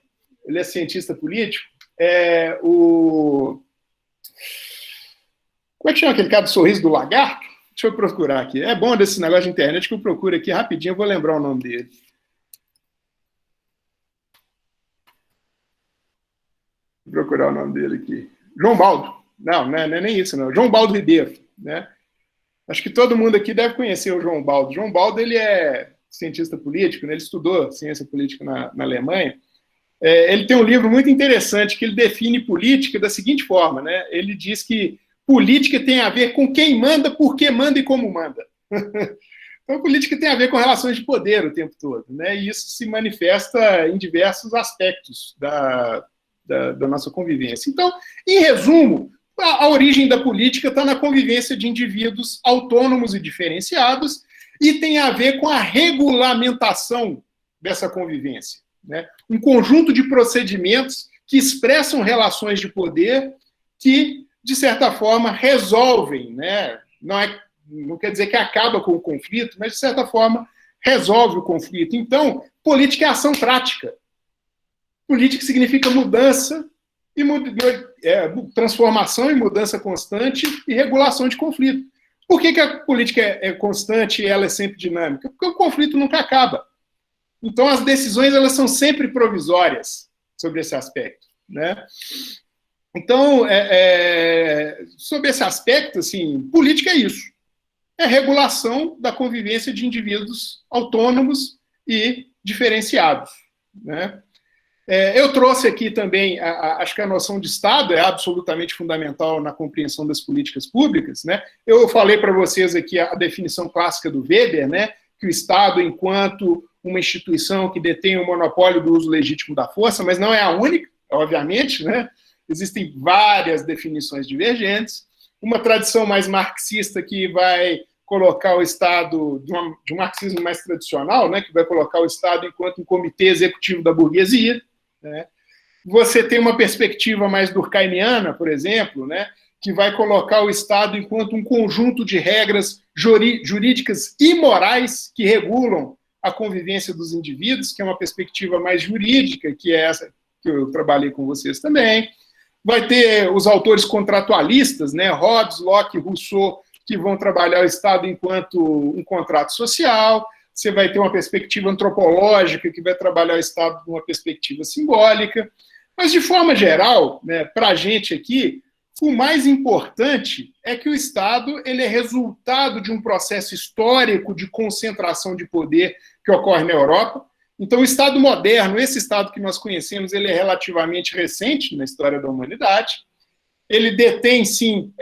cientista político, como é que chama aquele cara do Sorriso do Lagarto? Deixa eu procurar aqui. É bom desse negócio de internet que eu procuro aqui rapidinho, eu vou lembrar o nome dele. Vou procurar o nome dele aqui. João Baldo. Não é nem isso, não. João Baldo Ribeiro, né? Acho que todo mundo aqui deve conhecer o João Baldo. João Baldo, ele é cientista político, né? Ele estudou ciência política na Alemanha. Ele tem um livro muito interessante que ele define política da seguinte forma, né? Ele diz que política tem a ver com quem manda, por que manda e como manda. Então, política tem a ver com relações de poder o tempo todo, né? E isso se manifesta em diversos aspectos da nossa convivência. Então, em resumo, a origem da política está na convivência de indivíduos autônomos e diferenciados e tem a ver com a regulamentação dessa convivência, né? Um conjunto de procedimentos que expressam relações de poder que, de certa forma, resolvem, né? Não quer dizer que acaba com o conflito, mas, de certa forma, resolve o conflito. Então, política é ação prática. Política significa mudança, e transformação e mudança constante e regulação de conflito. Por que a política é constante e ela é sempre dinâmica? Porque o conflito nunca acaba. Então, as decisões elas são sempre provisórias sobre esse aspecto, né? Então, sobre esse aspecto, assim, política é isso. É regulação da convivência de indivíduos autônomos e diferenciados, né? Eu trouxe aqui também, acho que a noção de Estado é absolutamente fundamental na compreensão das políticas públicas, né? Eu falei para vocês aqui a definição clássica do Weber, né? Que o Estado, enquanto uma instituição que detém o monopólio do uso legítimo da força, mas não é a única, obviamente, né? Existem várias definições divergentes. Uma tradição mais marxista que vai colocar o Estado, de um marxismo mais tradicional, né? Que vai colocar o Estado enquanto um comitê executivo da burguesia, né? Você tem uma perspectiva mais durkheimiana, por exemplo, né, que vai colocar o Estado enquanto um conjunto de regras jurídicas e morais que regulam a convivência dos indivíduos, que é uma perspectiva mais jurídica, que é essa que eu trabalhei com vocês também. Vai ter os autores contratualistas, né, Hobbes, Locke, Rousseau, que vão trabalhar o Estado enquanto um contrato social. Você vai ter uma perspectiva antropológica que vai trabalhar o Estado de uma perspectiva simbólica. Mas, de forma geral, né, para a gente aqui, o mais importante é que o Estado ele é resultado de um processo histórico de concentração de poder que ocorre na Europa. Então, o Estado moderno, esse Estado que nós conhecemos, ele é relativamente recente na história da humanidade. Ele detém, sim,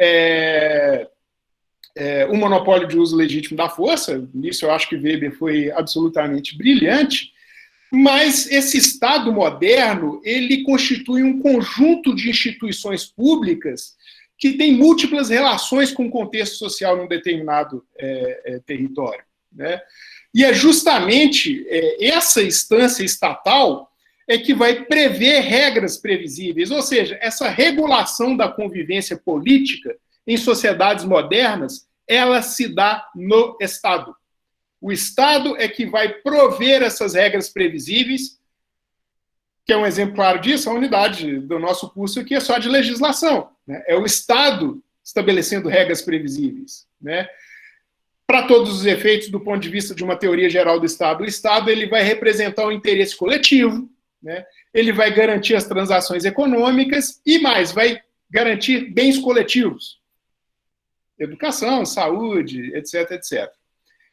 o monopólio de uso legítimo da força. Nisso eu acho que Weber foi absolutamente brilhante, mas esse Estado moderno, ele constitui um conjunto de instituições públicas que tem múltiplas relações com o contexto social num determinado território, né? E é justamente essa instância estatal que vai prever regras previsíveis, ou seja, essa regulação da convivência política em sociedades modernas, ela se dá no Estado. O Estado é que vai prover essas regras previsíveis, que é um exemplo claro disso, a unidade do nosso curso aqui é só de legislação, né? É o Estado estabelecendo regras previsíveis, né? Para todos os efeitos, do ponto de vista de uma teoria geral do Estado, o Estado ele vai representar o interesse coletivo, né? Ele vai garantir as transações econômicas e mais, vai garantir bens coletivos. Educação, saúde, etc, etc.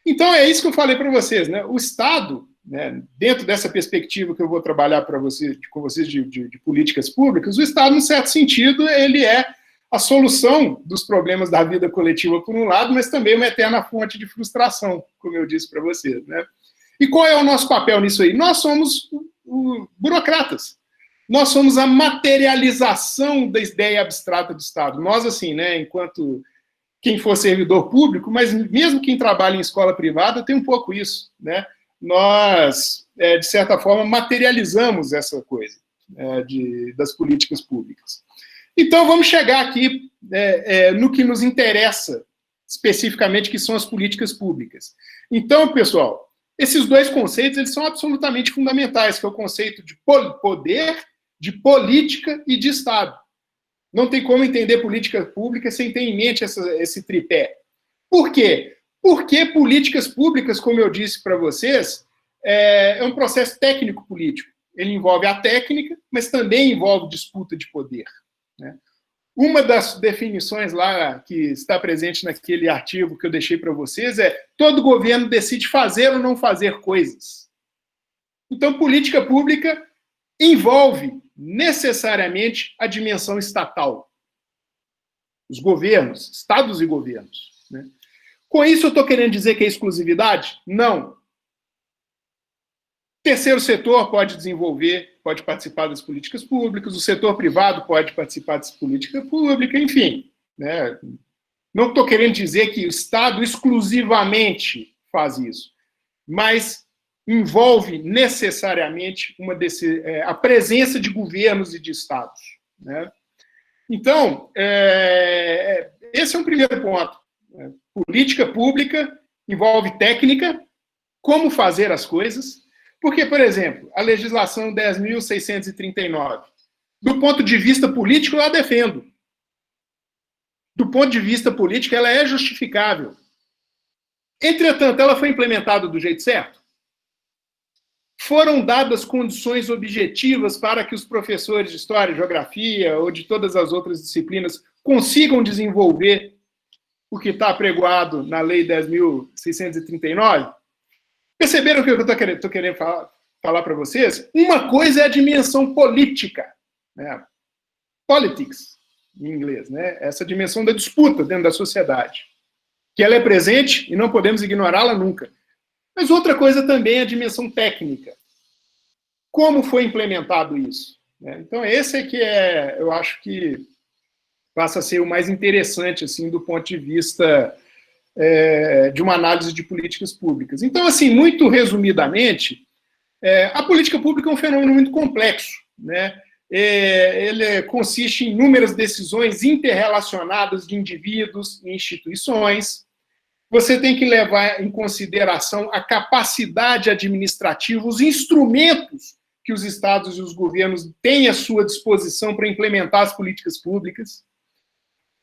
Então, é isso que eu falei para vocês, né? O Estado, né, dentro dessa perspectiva que eu vou trabalhar com vocês de políticas públicas, o Estado, num certo sentido, ele é a solução dos problemas da vida coletiva, por um lado, mas também uma eterna fonte de frustração, como eu disse para vocês, né? E qual é o nosso papel nisso aí? Nós somos burocratas. Nós somos a materialização da ideia abstrata do Estado. Nós, assim, né, enquanto quem for servidor público, mas mesmo quem trabalha em escola privada tem um pouco isso, né? Nós, de certa forma, materializamos essa coisa das políticas públicas. Então, vamos chegar aqui no que nos interessa especificamente, que são as políticas públicas. Então, pessoal, esses dois conceitos eles são absolutamente fundamentais, que é o conceito de poder, de política e de Estado. Não tem como entender política pública sem ter em mente esse tripé. Por quê? Porque políticas públicas, como eu disse para vocês, é um processo técnico-político. Ele envolve a técnica, mas também envolve disputa de poder, né? Uma das definições lá que está presente naquele artigo que eu deixei para vocês é: todo governo decide fazer ou não fazer coisas. Então, política pública envolve necessariamente a dimensão estatal. Os governos, estados e governos. Né? Com isso, eu estou querendo dizer que é exclusividade? Não. Terceiro setor pode desenvolver, pode participar das políticas públicas, o setor privado pode participar das políticas públicas, enfim. Né? Não estou querendo dizer que o Estado exclusivamente faz isso, mas envolve necessariamente a presença de governos e de estados. Né? Então, esse é um primeiro ponto. Política pública envolve técnica, como fazer as coisas. Porque, por exemplo, a legislação 10.639, do ponto de vista político, eu a defendo. Do ponto de vista político, ela é justificável. Entretanto, ela foi implementada do jeito certo? Foram dadas condições objetivas para que os professores de História, Geografia ou de todas as outras disciplinas consigam desenvolver o que está apregoado na Lei 10.639? Perceberam o que eu estou querendo falar para vocês? Uma coisa é a dimensão política, né? Politics, em inglês, né? Essa dimensão da disputa dentro da sociedade, que ela é presente e não podemos ignorá-la nunca. Mas outra coisa também é a dimensão técnica. Como foi implementado isso? Então, esse é que eu acho que passa a ser o mais interessante, assim, do ponto de vista de uma análise de políticas públicas. Então, assim, muito resumidamente, a política pública é um fenômeno muito complexo, né? Ele consiste em inúmeras decisões interrelacionadas de indivíduos e instituições. Você tem que levar em consideração a capacidade administrativa, os instrumentos que os estados e os governos têm à sua disposição para implementar as políticas públicas.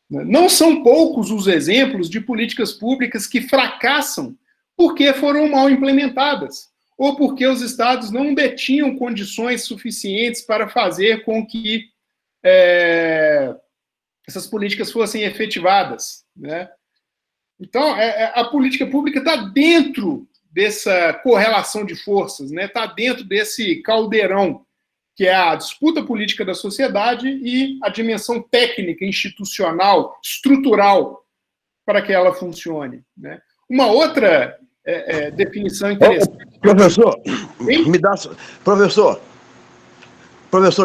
Não são poucos os exemplos de políticas públicas que fracassam porque foram mal implementadas, ou porque os estados não detinham condições suficientes para fazer com que essas políticas fossem efetivadas. Né? Então, a política pública está dentro dessa correlação de forças, né? Está dentro desse caldeirão, que é a disputa política da sociedade e a dimensão técnica, institucional, estrutural, para que ela funcione. Né? Uma outra definição interessante... Professor,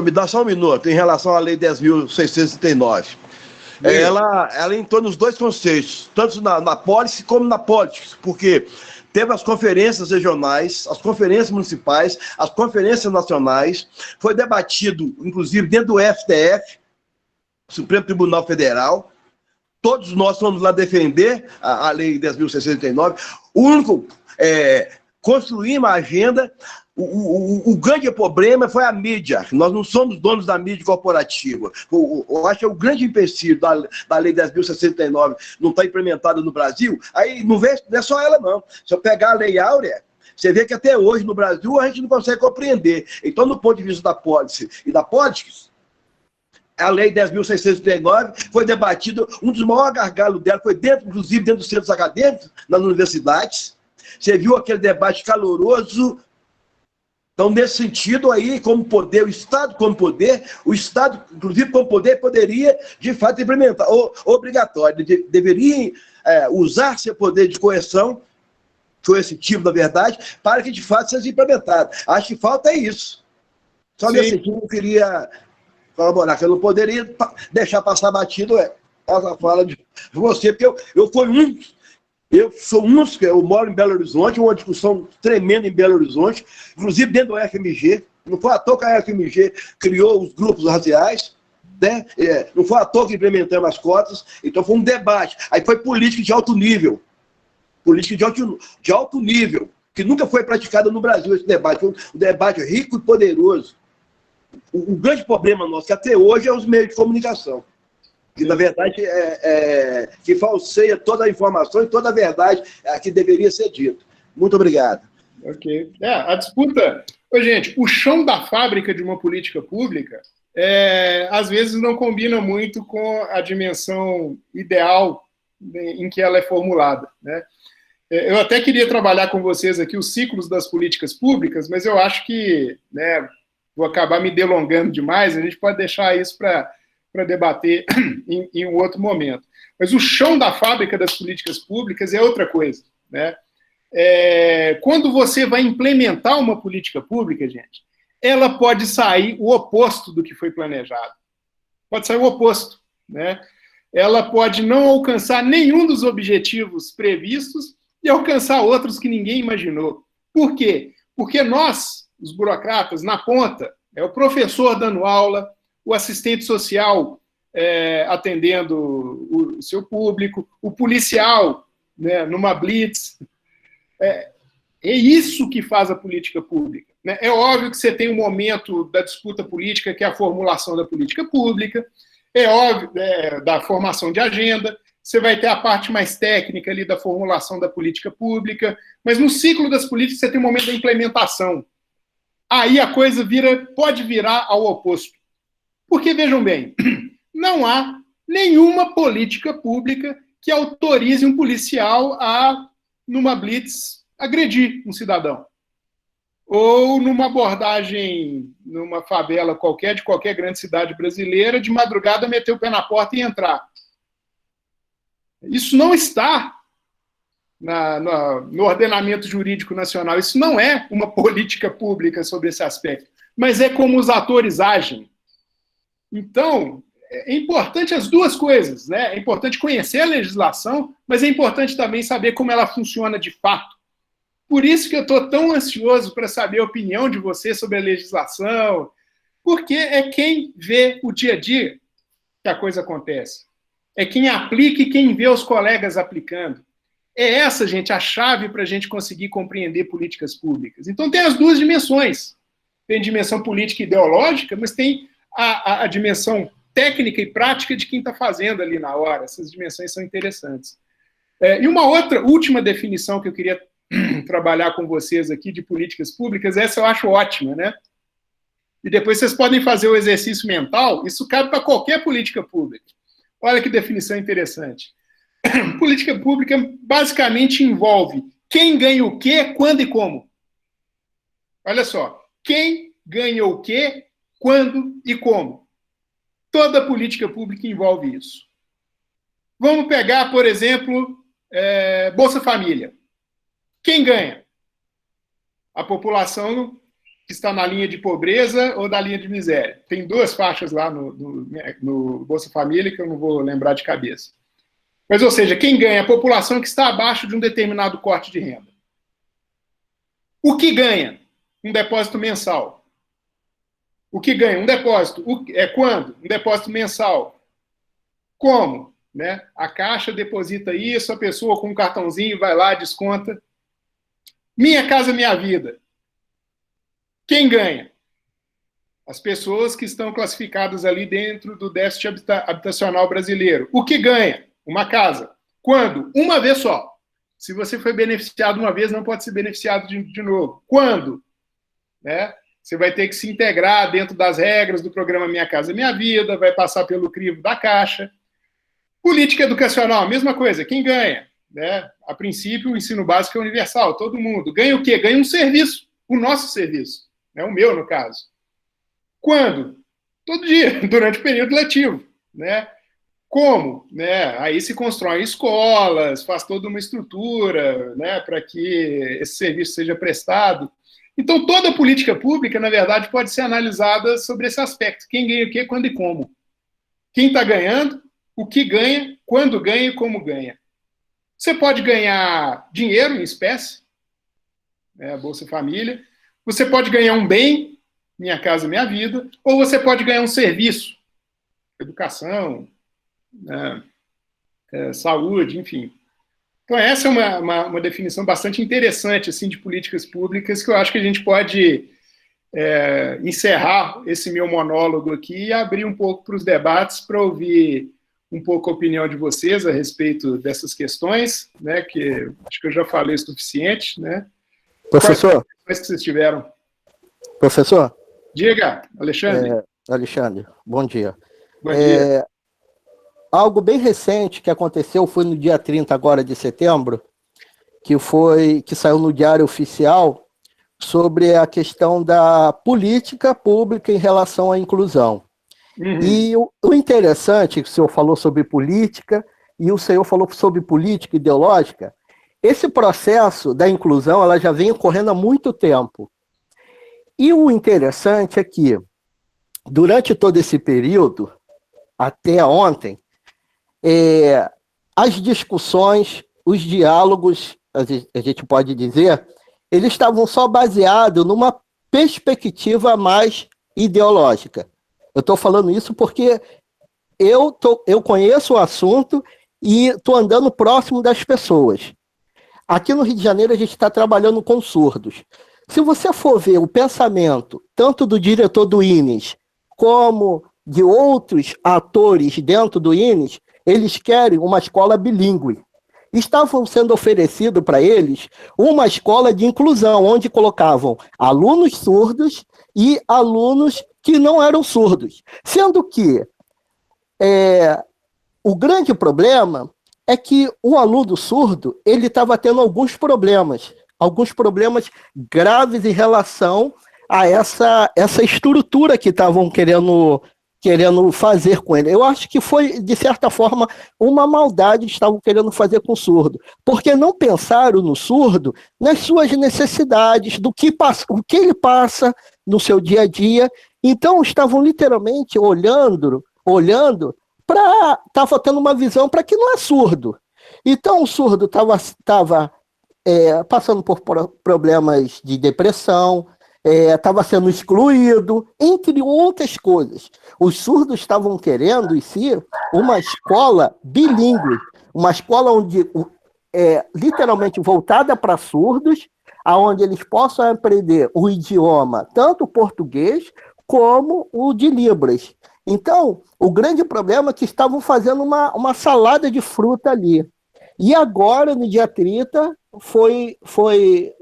me dá só um minuto em relação à Lei 10.639. Ela entrou nos dois conceitos, tanto na policy como na politics, porque teve as conferências regionais, as conferências municipais, as conferências nacionais, foi debatido, inclusive, dentro do STF, Supremo Tribunal Federal. Todos nós fomos lá defender a Lei 10.639. O único, construímos a agenda. O grande problema foi a mídia. Nós não somos donos da mídia corporativa. Eu acho que o grande empecilho da Lei 10.069 não está implementada no Brasil. Aí não é só ela, não. Se eu pegar a Lei Áurea, você vê que até hoje no Brasil a gente não consegue compreender. Então, do ponto de vista da policy e da politics, a Lei 10.639 foi debatida, um dos maiores gargalos dela foi inclusive dentro dos centros acadêmicos, nas universidades. Você viu aquele debate caloroso. Então, nesse sentido aí, como poder, o Estado como poder, o Estado, inclusive como poder, poderia, de fato, implementar, obrigatório, deveria usar seu poder de coercitivo, na verdade, para que, de fato, seja implementado. Acho que falta isso. Só nesse sentido, eu queria colaborar, que eu não poderia deixar passar batido essa fala de você, porque eu sou eu moro em Belo Horizonte, uma discussão tremenda em Belo Horizonte, inclusive dentro do FMG. Não foi à toa que a FMG criou os grupos raciais, né? Não foi à toa que implementamos as cotas, então foi um debate. Aí foi política de alto nível, de alto nível, que nunca foi praticada no Brasil esse debate. Foi um debate rico e poderoso. O grande problema nosso, que até hoje, é os meios de comunicação. Que, na verdade, que falseia toda a informação e toda a verdade que deveria ser dita. Muito obrigado. Ok. A disputa... gente, o chão da fábrica de uma política pública às vezes não combina muito com a dimensão ideal em que ela é formulada, né? Eu até queria trabalhar com vocês aqui os ciclos das políticas públicas, mas eu acho que, né, vou acabar me delongando demais, a gente pode deixar isso para debater em um outro momento. Mas o chão da fábrica das políticas públicas é outra coisa, né? Quando você vai implementar uma política pública, gente, ela pode sair o oposto do que foi planejado. Pode sair o oposto, né? Ela pode não alcançar nenhum dos objetivos previstos e alcançar outros que ninguém imaginou. Por quê? Porque nós, os burocratas, na ponta, o professor dando aula, o assistente social atendendo o seu público, o policial, né, numa blitz. É isso que faz a política pública, né? É óbvio que você tem um momento da disputa política, que é a formulação da política pública, é óbvio, da formação de agenda, você vai ter a parte mais técnica ali da formulação da política pública, mas no ciclo das políticas você tem o momento da implementação. Aí a coisa pode virar ao oposto. Porque, vejam bem, não há nenhuma política pública que autorize um policial a, numa blitz, agredir um cidadão. Ou numa abordagem, numa favela qualquer, de qualquer grande cidade brasileira, de madrugada meter o pé na porta e entrar. Isso não está no ordenamento jurídico nacional. Isso não é uma política pública sobre esse aspecto, mas é como os atores agem. Então, é importante as duas coisas, né? É importante conhecer a legislação, mas é importante também saber como ela funciona de fato. Por isso que eu estou tão ansioso para saber a opinião de vocês sobre a legislação, porque é quem vê o dia a dia que a coisa acontece. É quem aplica e quem vê os colegas aplicando. É essa, gente, a chave para a gente conseguir compreender políticas públicas. Então, tem as duas dimensões. Tem dimensão política e ideológica, mas tem a dimensão técnica e prática de quem está fazendo ali na hora. Essas dimensões são interessantes. E uma outra, última definição que eu queria trabalhar com vocês aqui de políticas públicas, essa eu acho ótima, né? E depois vocês podem fazer o exercício mental, isso cabe para qualquer política pública. Olha que definição interessante. Política pública basicamente envolve quem ganha o quê, quando e como. Olha só, quem ganha o quê, quando e como. Toda política pública envolve isso. Vamos pegar, por exemplo, Bolsa Família. Quem ganha? A população que está na linha de pobreza ou da linha de miséria. Tem duas faixas lá no Bolsa Família que eu não vou lembrar de cabeça. Mas, ou seja, quem ganha? A população que está abaixo de um determinado corte de renda. O que ganha? Um depósito mensal. O que ganha? Um depósito. Quando? Um depósito mensal. Como? Né? A Caixa deposita isso, a pessoa com um cartãozinho vai lá, desconta. Minha Casa Minha Vida. Quem ganha? As pessoas que estão classificadas ali dentro do déficit habitacional brasileiro. O que ganha? Uma casa. Quando? Uma vez só. Se você foi beneficiado uma vez, não pode ser beneficiado de novo. Quando? Né? Você vai ter que se integrar dentro das regras do programa Minha Casa Minha Vida, vai passar pelo crivo da Caixa. Política educacional, a mesma coisa. Quem ganha? Né? A princípio, o ensino básico é universal, todo mundo. Ganha o quê? Ganha um serviço, o nosso serviço. O meu, no caso. Quando? Todo dia, durante o período letivo. Né? Como? Né? Aí se constroem escolas, faz toda uma estrutura, né, para que esse serviço seja prestado. Então, toda política pública, na verdade, pode ser analisada sobre esse aspecto. Quem ganha o quê, quando e como. Quem está ganhando, o que ganha, quando ganha e como ganha. Você pode ganhar dinheiro em espécie, né, a Bolsa Família. Você pode ganhar um bem, Minha Casa Minha Vida, ou você pode ganhar um serviço, educação, né, saúde, enfim. Então, essa é uma definição bastante interessante assim, de políticas públicas, que eu acho que a gente pode encerrar esse meu monólogo aqui e abrir um pouco para os debates, para ouvir um pouco a opinião de vocês a respeito dessas questões, né, que acho que eu já falei o suficiente, né? Professor? Quais que vocês tiveram? Professor? Diga, Alexandre. Alexandre. Bom dia. Bom dia. Algo bem recente que aconteceu foi no dia 30 agora de setembro, que saiu no Diário Oficial sobre a questão da política pública em relação à inclusão. Uhum. E o interessante, que o senhor falou sobre política e o senhor falou sobre política ideológica, esse processo da inclusão ela já vem ocorrendo há muito tempo. E o interessante é que, durante todo esse período, até ontem, as discussões, os diálogos, a gente pode dizer, eles estavam só baseados numa perspectiva mais ideológica. Eu estou falando isso porque eu conheço o assunto e estou andando próximo das pessoas. Aqui no Rio de Janeiro a gente está trabalhando com surdos. Se você for ver o pensamento, tanto do diretor do INES, como de outros atores dentro do INES, eles querem uma escola bilíngue. Estavam sendo oferecido para eles uma escola de inclusão, onde colocavam alunos surdos e alunos que não eram surdos. Sendo que o grande problema é que o aluno surdo ele estava tendo alguns problemas graves em relação a essa estrutura que estavam querendo fazer com ele. Eu acho que foi, de certa forma, uma maldade que estavam querendo fazer com o surdo, porque não pensaram no surdo nas suas necessidades, o que ele passa no seu dia a dia. Então, estavam literalmente olhando para... Estava tendo uma visão para que não é surdo. Então, o surdo estava passando por problemas de depressão, estava sendo excluído, entre outras coisas. Os surdos estavam querendo, em si, uma escola bilíngue, uma escola onde literalmente voltada para surdos, onde eles possam aprender o idioma, tanto o português como o de Libras. Então, o grande problema é que estavam fazendo uma salada de fruta ali. E agora, no dia 30,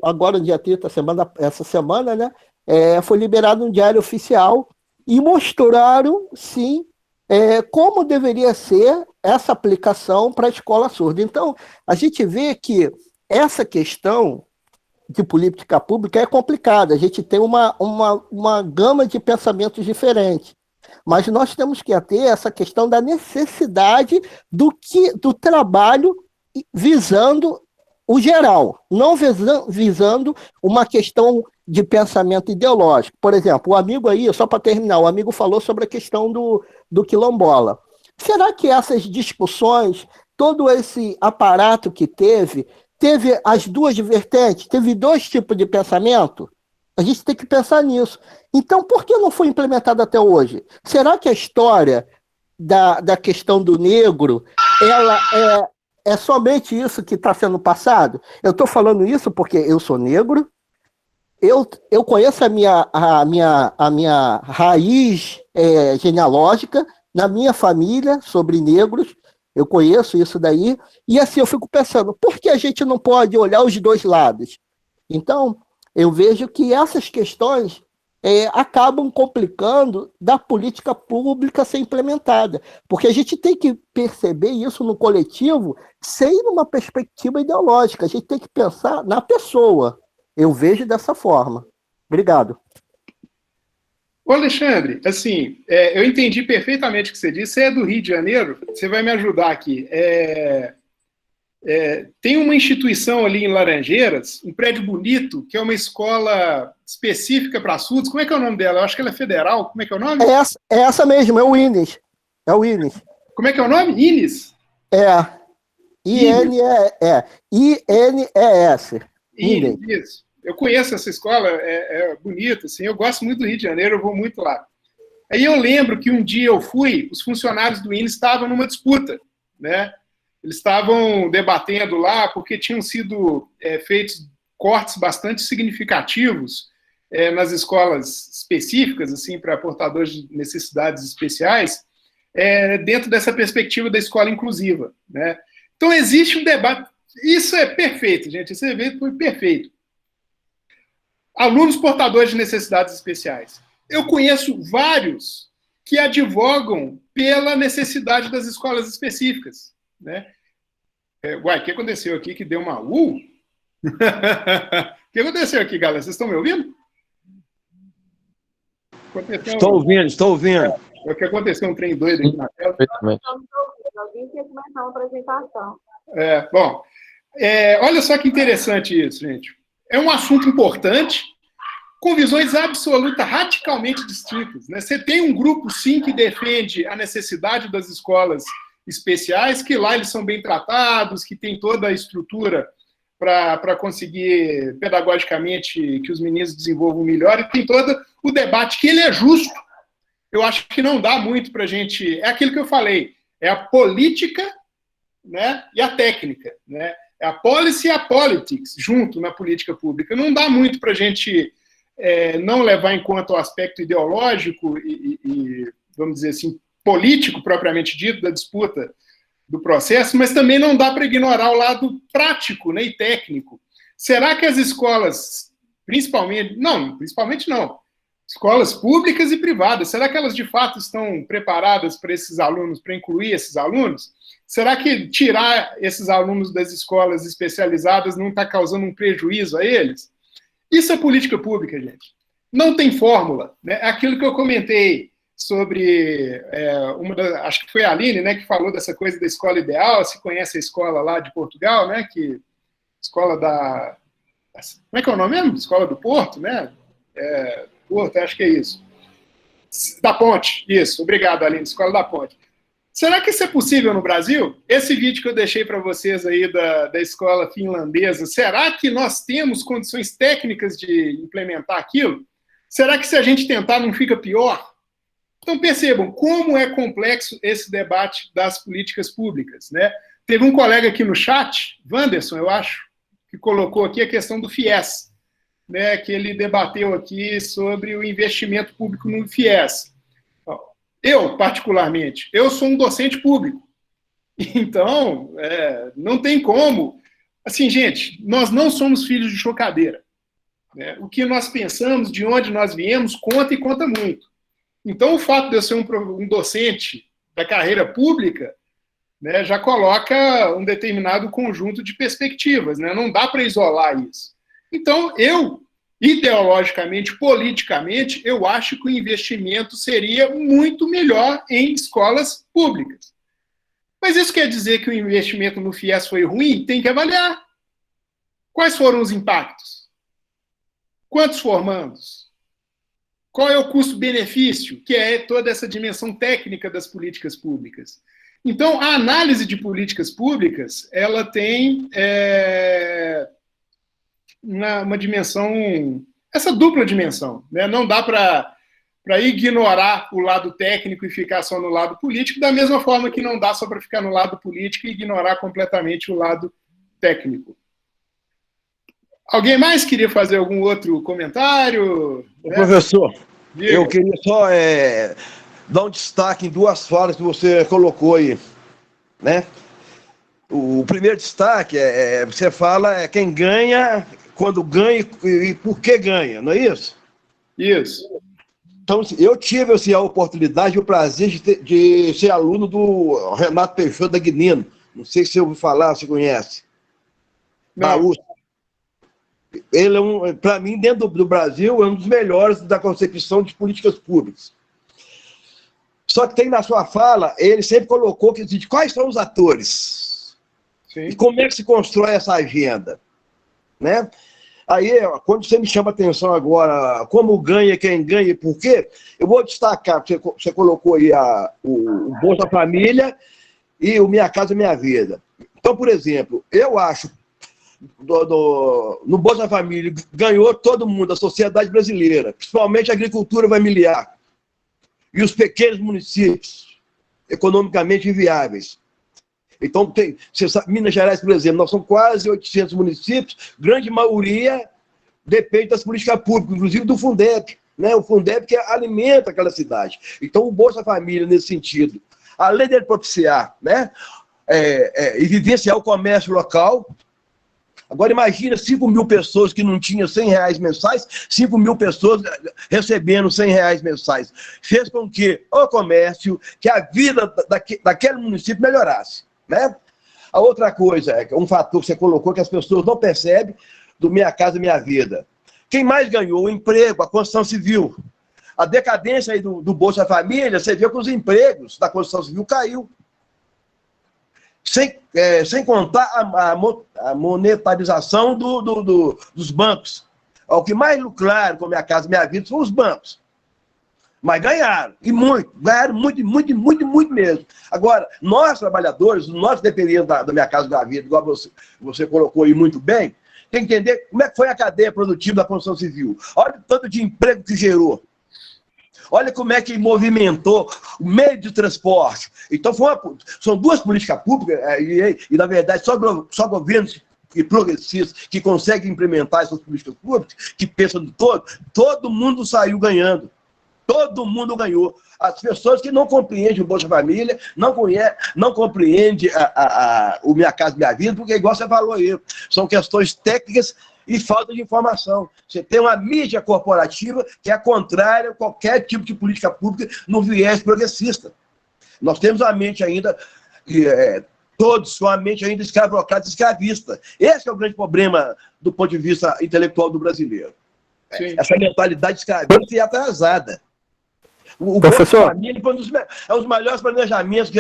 agora no dia 30, essa semana, né, foi liberado um diário oficial e mostraram, sim, como deveria ser essa aplicação para a escola surda. Então, a gente vê que essa questão de política pública é complicada. A gente tem uma gama de pensamentos diferentes. Mas nós temos que ter essa questão da necessidade do trabalho visando o geral, não visando uma questão de pensamento ideológico. Por exemplo, o amigo aí, só para terminar, o amigo falou sobre a questão do quilombola. Será que essas discussões, todo esse aparato que teve as duas vertentes, teve dois tipos de pensamento? A gente tem que pensar nisso. Então, por que não foi implementado até hoje? Será que a história da questão do negro, ela é somente isso que está sendo passado? Eu estou falando isso porque eu sou negro, eu conheço a minha raiz genealógica na minha família sobre negros, eu conheço isso daí, e assim eu fico pensando, por que a gente não pode olhar os dois lados? Então, eu vejo que essas questões acabam complicando da política pública ser implementada, porque a gente tem que perceber isso no coletivo sem uma perspectiva ideológica, a gente tem que pensar na pessoa. Eu vejo dessa forma. Obrigado. Ô Alexandre, assim, eu entendi perfeitamente o que você disse, você é do Rio de Janeiro, você vai me ajudar aqui. Tem uma instituição ali em Laranjeiras, um prédio bonito, que é uma escola específica para surdos. Como é que é o nome dela? Eu acho que ela é federal. Como é que é o nome? É essa mesmo, é o INES. É o INES. Como é que é o nome? INES? INES. Isso. Eu conheço essa escola, é bonita, assim, eu gosto muito do Rio de Janeiro, eu vou muito lá. Aí eu lembro que um dia eu fui, os funcionários do INES estavam numa disputa, né? Eles estavam debatendo lá porque tinham sido feitos cortes bastante significativos nas escolas específicas, assim, para portadores de necessidades especiais, dentro dessa perspectiva da escola inclusiva, né? Então, existe um debate. Isso é perfeito, gente. Esse evento foi perfeito. Alunos portadores de necessidades especiais. Eu conheço vários que advogam pela necessidade das escolas específicas, né? Uai, o que aconteceu aqui que deu uma O que aconteceu aqui, galera? Vocês estão me ouvindo? Estou ouvindo. O que aconteceu? Um trem doido aqui na tela. Alguém quer começar uma apresentação. Bom, olha só que interessante isso, gente. É um assunto importante, com visões absolutas, radicalmente distintas, né? Você tem um grupo, sim, que defende a necessidade das escolas especiais, que lá eles são bem tratados, que tem toda a estrutura para conseguir, pedagogicamente, que os meninos desenvolvam melhor, e tem todo o debate, que ele é justo. Eu acho que não dá muito para a gente... É aquilo que eu falei, é a política, né, e a técnica, né? É a policy e a politics, junto na política pública. Não dá muito para a gente não levar em conta o aspecto ideológico e, vamos dizer assim, político, propriamente dito, da disputa do processo, mas também não dá para ignorar o lado prático, né, e técnico. Será que as escolas, principalmente não, escolas públicas e privadas, será que elas de fato estão preparadas para esses alunos, para incluir esses alunos? Será que tirar esses alunos das escolas especializadas não está causando um prejuízo a eles? Isso é política pública, gente. Não tem fórmula, né? Aquilo que eu comentei sobre acho que foi a Aline, né, que falou dessa coisa da escola ideal. Se conhece a escola lá de Portugal, né, que escola da... Como é que é o nome mesmo? Escola do Porto, né? Porto, acho que é isso. Da Ponte, isso. Obrigado, Aline, Escola da Ponte. Será que isso é possível no Brasil? Esse vídeo que eu deixei para vocês aí da escola finlandesa, será que nós temos condições técnicas de implementar aquilo? Será que se a gente tentar não fica pior? Então percebam como é complexo esse debate das políticas públicas, né? Teve um colega aqui no chat, Wanderson, eu acho, que colocou aqui a questão do FIES, né, que ele debateu aqui sobre o investimento público no FIES. Eu, particularmente, eu sou um docente público. Então, não tem como. Assim, gente, nós não somos filhos de chocadeira, né? O que nós pensamos, de onde nós viemos, conta e conta muito. Então, o fato de eu ser um docente da carreira pública, né, já coloca um determinado conjunto de perspectivas, né? Não dá para isolar isso. Então, ideologicamente, politicamente, eu acho que o investimento seria muito melhor em escolas públicas. Mas isso quer dizer que o investimento no FIES foi ruim? Tem que avaliar. Quais foram os impactos? Quantos formandos? Qual é o custo-benefício, que é toda essa dimensão técnica das políticas públicas? Então, a análise de políticas públicas, ela tem uma dimensão, essa dupla dimensão, né? Não dá para ignorar o lado técnico e ficar só no lado político, da mesma forma que não dá só para ficar no lado político e ignorar completamente o lado técnico. Alguém mais queria fazer algum outro comentário? Né? Professor, diga. Eu queria só dar um destaque em duas falas que você colocou aí, né? O primeiro destaque você fala quem ganha, quando ganha e por que ganha, não é isso? Isso. Então, eu tive assim, a oportunidade e o prazer de ser aluno do Renato Peixoto da Guinino. Não sei se você ouviu falar, se conhece. Da USP. Ele para mim, dentro do Brasil, é um dos melhores da concepção de políticas públicas. Só que tem na sua fala, ele sempre colocou que quais são os atores? Sim. E como é que se constrói essa agenda? Né? Aí, quando você me chama a atenção agora, como ganha, quem ganha e por quê, eu vou destacar, você colocou aí o Bolsa Família e o Minha Casa Minha Vida. Então, por exemplo, eu acho, no Bolsa Família, ganhou todo mundo, a sociedade brasileira, principalmente a agricultura familiar e os pequenos municípios, economicamente inviáveis. Então, você sabe, Minas Gerais, por exemplo, nós somos quase 800 municípios, grande maioria depende das políticas públicas, inclusive do Fundeb, né? O Fundeb que alimenta aquela cidade. Então, o Bolsa Família, nesse sentido, além de propiciar, né, e vivenciar o comércio local, Agora imagina 5 mil pessoas que não tinham R$100 mensais, 5 mil pessoas recebendo R$100 mensais. Fez com que o comércio, que a vida daquele município melhorasse, né? A outra coisa, um fator que você colocou que as pessoas não percebem, do Minha Casa Minha Vida. Quem mais ganhou? O emprego, a construção civil. A decadência aí do Bolsa Família, você vê que os empregos da construção civil caiu. Sem contar a monetarização dos bancos. O que mais lucraram com Minha Casa Minha Vida são os bancos. Mas ganharam, e muito, muito mesmo. Agora, nós trabalhadores, nós dependentes da Minha Casa Minha Vida, igual você colocou aí muito bem, tem que entender como é que foi a cadeia produtiva da construção civil. Olha o tanto de emprego que gerou. Olha como é que movimentou o meio de transporte. Então, são duas políticas públicas, e na verdade, só governos e progressistas que conseguem implementar essas políticas públicas, que pensam no todo mundo saiu ganhando. Todo mundo ganhou. As pessoas que não compreendem o Bolsa Família, não compreendem o Minha Casa Minha Vida, porque, igual você falou aí, são questões técnicas e falta de informação. Você tem uma mídia corporativa que é contrária a qualquer tipo de política pública no viés progressista. Nós temos a mente ainda, todos com a mente ainda escravocrata e escravista. Esse é o grande problema do ponto de vista intelectual do brasileiro. Sim. Essa mentalidade escravista e atrasada. O professor, Família foi um dos melhores planejamentos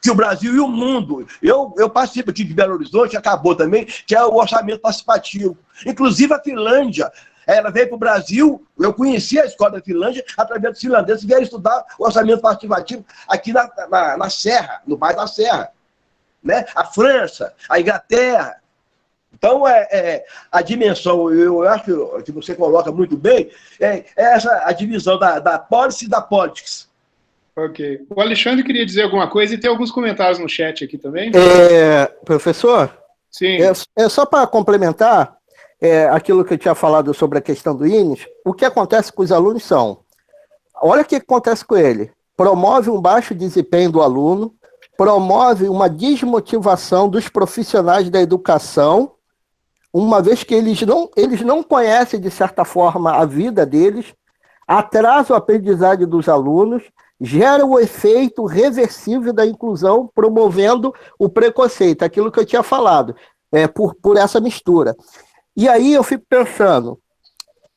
que o Brasil e o mundo. Eu participo aqui de Belo Horizonte, acabou também, que é o orçamento participativo. Inclusive a Finlândia, ela veio para o Brasil, eu conheci a escola da Finlândia através dos finlandeses que vieram estudar o orçamento participativo aqui na Serra, no bairro da Serra. Né? A França, a Inglaterra. Então, a dimensão, eu acho que você coloca muito bem, a divisão da policy e da politics. Ok. O Alexandre queria dizer alguma coisa e tem alguns comentários no chat aqui também. Professor? Sim. Só para complementar aquilo que eu tinha falado sobre a questão do INES, o que acontece com os alunos olha o que acontece com ele. Promove um baixo desempenho do aluno, promove uma desmotivação dos profissionais da educação, uma vez que eles não conhecem, de certa forma, a vida deles, atrasa o aprendizagem dos alunos, gera o efeito reversível da inclusão, promovendo o preconceito, aquilo que eu tinha falado, por essa mistura. E aí eu fico pensando,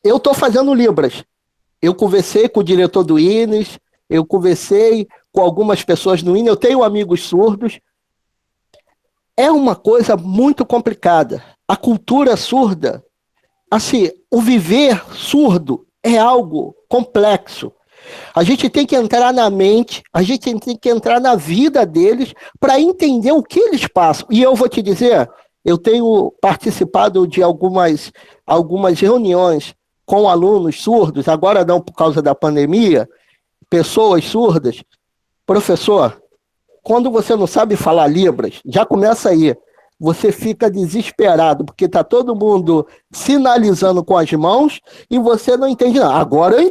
eu estou fazendo Libras, eu conversei com o diretor do INES, eu conversei com algumas pessoas no INES, eu tenho amigos surdos, é uma coisa muito complicada. A cultura surda, assim, o viver surdo é algo complexo. A gente tem que entrar na mente, a gente tem que entrar na vida deles para entender o que eles passam. E eu vou te dizer, eu tenho participado de algumas reuniões com alunos surdos, agora não por causa da pandemia, pessoas surdas. Professor, quando você não sabe falar Libras, já começa aí. Você fica desesperado, porque está todo mundo sinalizando com as mãos e você não entende nada. Agora eu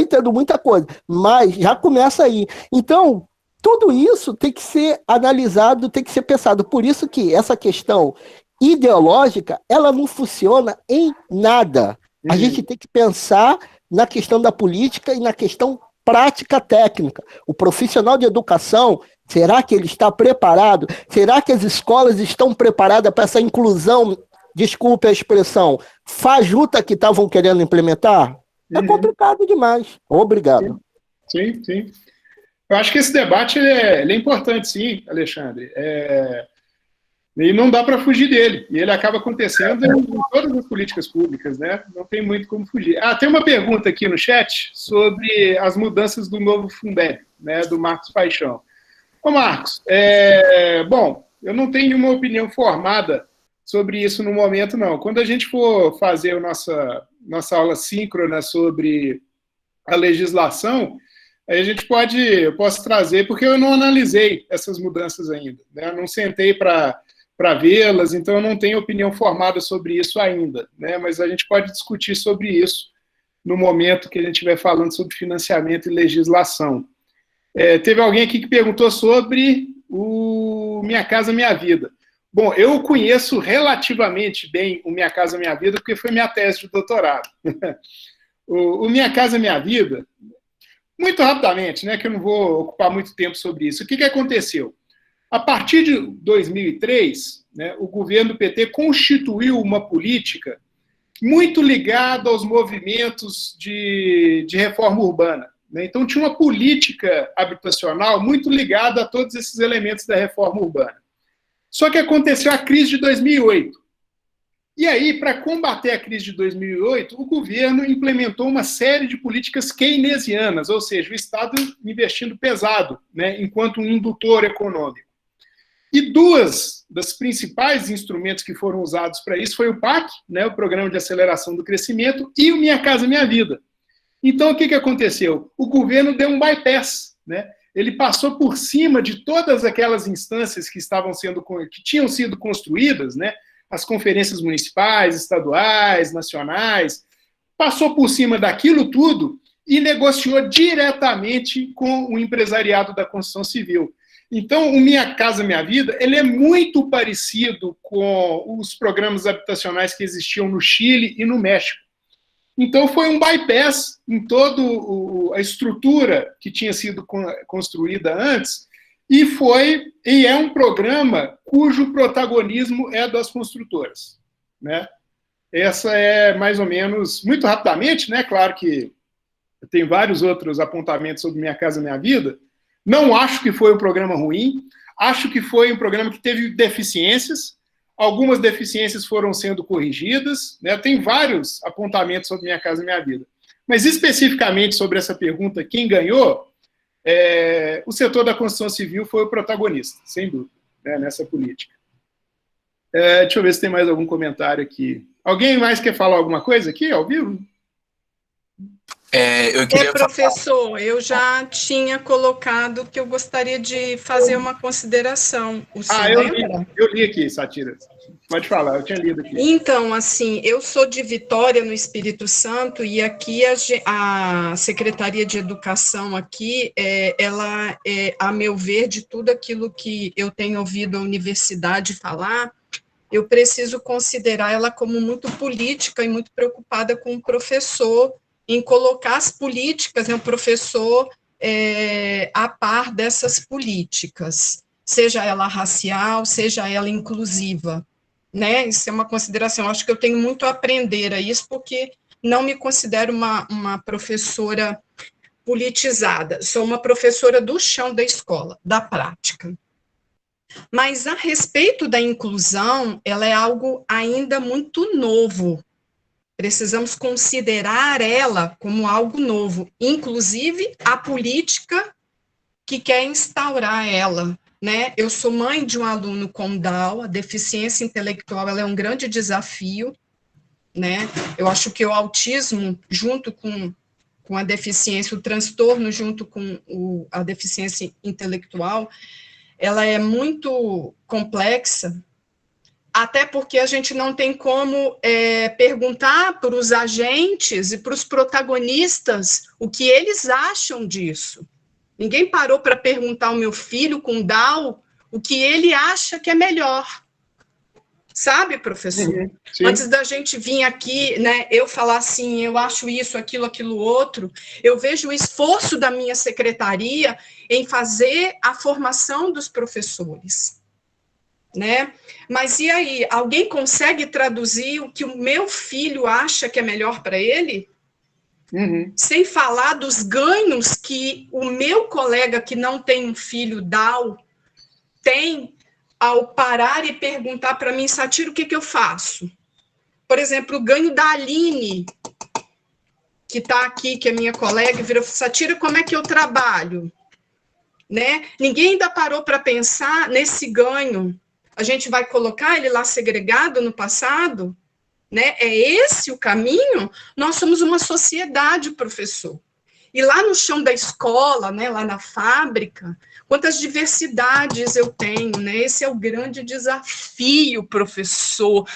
entendo muita coisa, mas já começa aí. Então, tudo isso tem que ser analisado, tem que ser pensado. Por isso que essa questão ideológica, ela não funciona em nada. A gente tem que pensar na questão da política e na questão prática técnica. O profissional de educação, será que ele está preparado? Será que as escolas estão preparadas para essa inclusão, desculpe a expressão, fajuta que estavam querendo implementar? É complicado demais. Obrigado. Sim. Eu acho que esse debate ele é importante, sim, Alexandre. E não dá para fugir dele. E ele acaba acontecendo em todas as políticas públicas, né? Não tem muito como fugir. Tem uma pergunta aqui no chat sobre as mudanças do novo Fundeb, né, do Marcos Paixão. Ô, Marcos, bom, eu não tenho uma opinião formada sobre isso no momento, não. Quando a gente for fazer a nossa aula síncrona sobre a legislação, aí eu posso trazer, porque eu não analisei essas mudanças ainda, né? Eu não sentei para vê-las, então eu não tenho opinião formada sobre isso ainda, né? Mas a gente pode discutir sobre isso no momento que a gente estiver falando sobre financiamento e legislação. Teve alguém aqui que perguntou sobre o Minha Casa Minha Vida. Bom, eu conheço relativamente bem o Minha Casa Minha Vida, porque foi minha tese de doutorado. O Minha Casa Minha Vida, muito rapidamente, né, que eu não vou ocupar muito tempo sobre isso. O que aconteceu? A partir de 2003, né, o governo do PT constituiu uma política muito ligada aos movimentos de reforma urbana. Né? Então, tinha uma política habitacional muito ligada a todos esses elementos da reforma urbana. Só que aconteceu a crise de 2008. E aí, para combater a crise de 2008, o governo implementou uma série de políticas keynesianas, ou seja, o Estado investindo pesado, né, enquanto um indutor econômico. E duas das principais instrumentos que foram usados para isso foi o PAC, né, o Programa de Aceleração do Crescimento, e o Minha Casa Minha Vida. Então, o que aconteceu? O governo deu um bypass, né? Ele passou por cima de todas aquelas instâncias que tinham sido construídas, né? As conferências municipais, estaduais, nacionais, passou por cima daquilo tudo e negociou diretamente com o empresariado da construção civil. Então, o Minha Casa Minha Vida, ele é muito parecido com os programas habitacionais que existiam no Chile e no México. Então, foi um bypass em toda a estrutura que tinha sido construída antes, e é um programa cujo protagonismo é das construtoras. Né? Essa é, mais ou menos, muito rapidamente, né? Claro que eu tenho vários outros apontamentos sobre Minha Casa Minha Vida. Não acho que foi um programa ruim, acho que foi um programa que teve deficiências. Algumas deficiências foram sendo corrigidas, né? Tem vários apontamentos sobre Minha Casa Minha Vida. Mas, especificamente sobre essa pergunta, quem ganhou, o setor da construção civil foi o protagonista, sem dúvida, né, nessa política. Deixa eu ver se tem mais algum comentário aqui. Alguém mais quer falar alguma coisa aqui, ao vivo? Eu queria professor, eu já tinha colocado que eu gostaria de fazer uma consideração. O senhor lembra? Eu li aqui, Satira. Pode falar, eu tinha lido aqui. Então, assim, eu sou de Vitória, no Espírito Santo, e aqui a Secretaria de Educação aqui, ela a meu ver, de tudo aquilo que eu tenho ouvido a universidade falar, eu preciso considerar ela como muito política e muito preocupada com o professor, em colocar as políticas, né, o professor a par dessas políticas, seja ela racial, seja ela inclusiva, né? Isso é uma consideração. Acho que eu tenho muito a aprender a isso, porque não me considero uma professora politizada, sou uma professora do chão da escola, da prática. Mas, a respeito da inclusão, ela é algo ainda muito novo. Precisamos considerar ela como algo novo, inclusive a política que quer instaurar ela, né? Eu sou mãe de um aluno com Down, a deficiência intelectual ela é um grande desafio, né? Eu acho que o autismo, junto com a deficiência, o transtorno junto com a deficiência intelectual, ela é muito complexa, até porque a gente não tem como perguntar para os agentes e para os protagonistas o que eles acham disso. Ninguém parou para perguntar ao meu filho com Down o que ele acha que é melhor. Sabe, professor? Sim. Antes da gente vir aqui, né, eu falar assim, eu acho isso, aquilo outro, eu vejo o esforço da minha secretaria em fazer a formação dos professores. Né? Mas e aí, alguém consegue traduzir o que o meu filho acha que é melhor para ele? Uhum. Sem falar dos ganhos que o meu colega que não tem um filho Down tem ao parar e perguntar para mim, Satira, o que eu faço? Por exemplo, o ganho da Aline, que está aqui, que é minha colega, virou, Satira, como é que eu trabalho? Né? Ninguém ainda parou para pensar nesse ganho. A gente vai colocar ele lá segregado no passado? Né? É esse o caminho? Nós somos uma sociedade, professor. E lá no chão da escola, né, lá na fábrica, quantas diversidades eu tenho, né? Esse é o grande desafio, professor.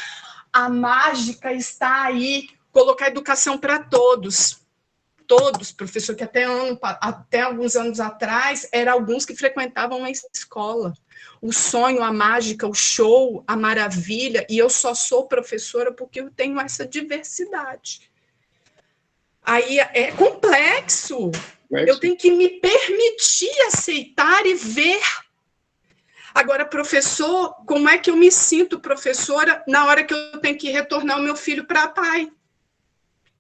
A mágica está aí, colocar educação para todos. todos, professor, que até alguns anos atrás, eram alguns que frequentavam a escola. O sonho, a mágica, o show, a maravilha, e eu só sou professora porque eu tenho essa diversidade. Aí é complexo. Eu tenho que me permitir aceitar e ver. Agora, professor, como é que eu me sinto professora na hora que eu tenho que retornar o meu filho para pai?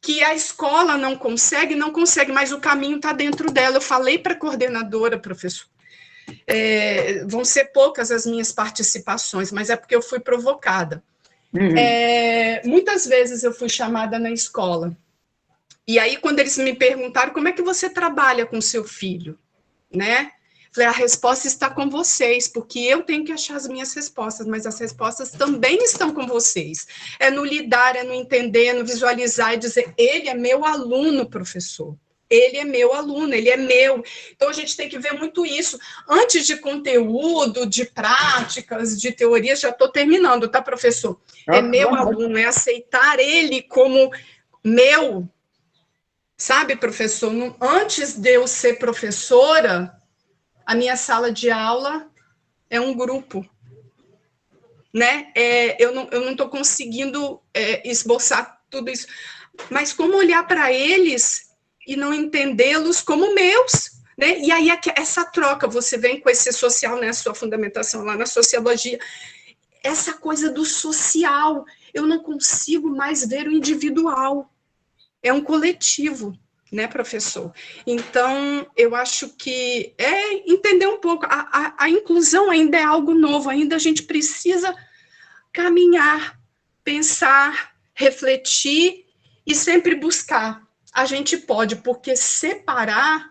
Que a escola não consegue, mas o caminho está dentro dela. Eu falei para a coordenadora, professor, vão ser poucas as minhas participações, mas é porque eu fui provocada. Muitas vezes eu fui chamada na escola, e aí quando eles me perguntaram como é que você trabalha com seu filho, né? Falei, a resposta está com vocês, porque eu tenho que achar as minhas respostas, mas as respostas também estão com vocês. É no lidar, é no entender, é no visualizar e dizer, ele é meu aluno, professor. Ele é meu aluno, ele é meu. Então, a gente tem que ver muito isso. Antes de conteúdo, de práticas, de teorias, já estou terminando, tá, professor? É meu aluno, é aceitar ele como meu. Sabe, professor, antes de eu ser professora, a minha sala de aula é um grupo, né? Eu não estou conseguindo esboçar tudo isso. Mas como olhar para eles e não entendê-los como meus, né? E aí essa troca, você vem com esse social, né? A sua fundamentação lá na sociologia, essa coisa do social, eu não consigo mais ver o individual, é um coletivo, né, professor? Então, eu acho que entender um pouco, a inclusão ainda é algo novo, ainda a gente precisa caminhar, pensar, refletir e sempre buscar. A gente pode, porque separar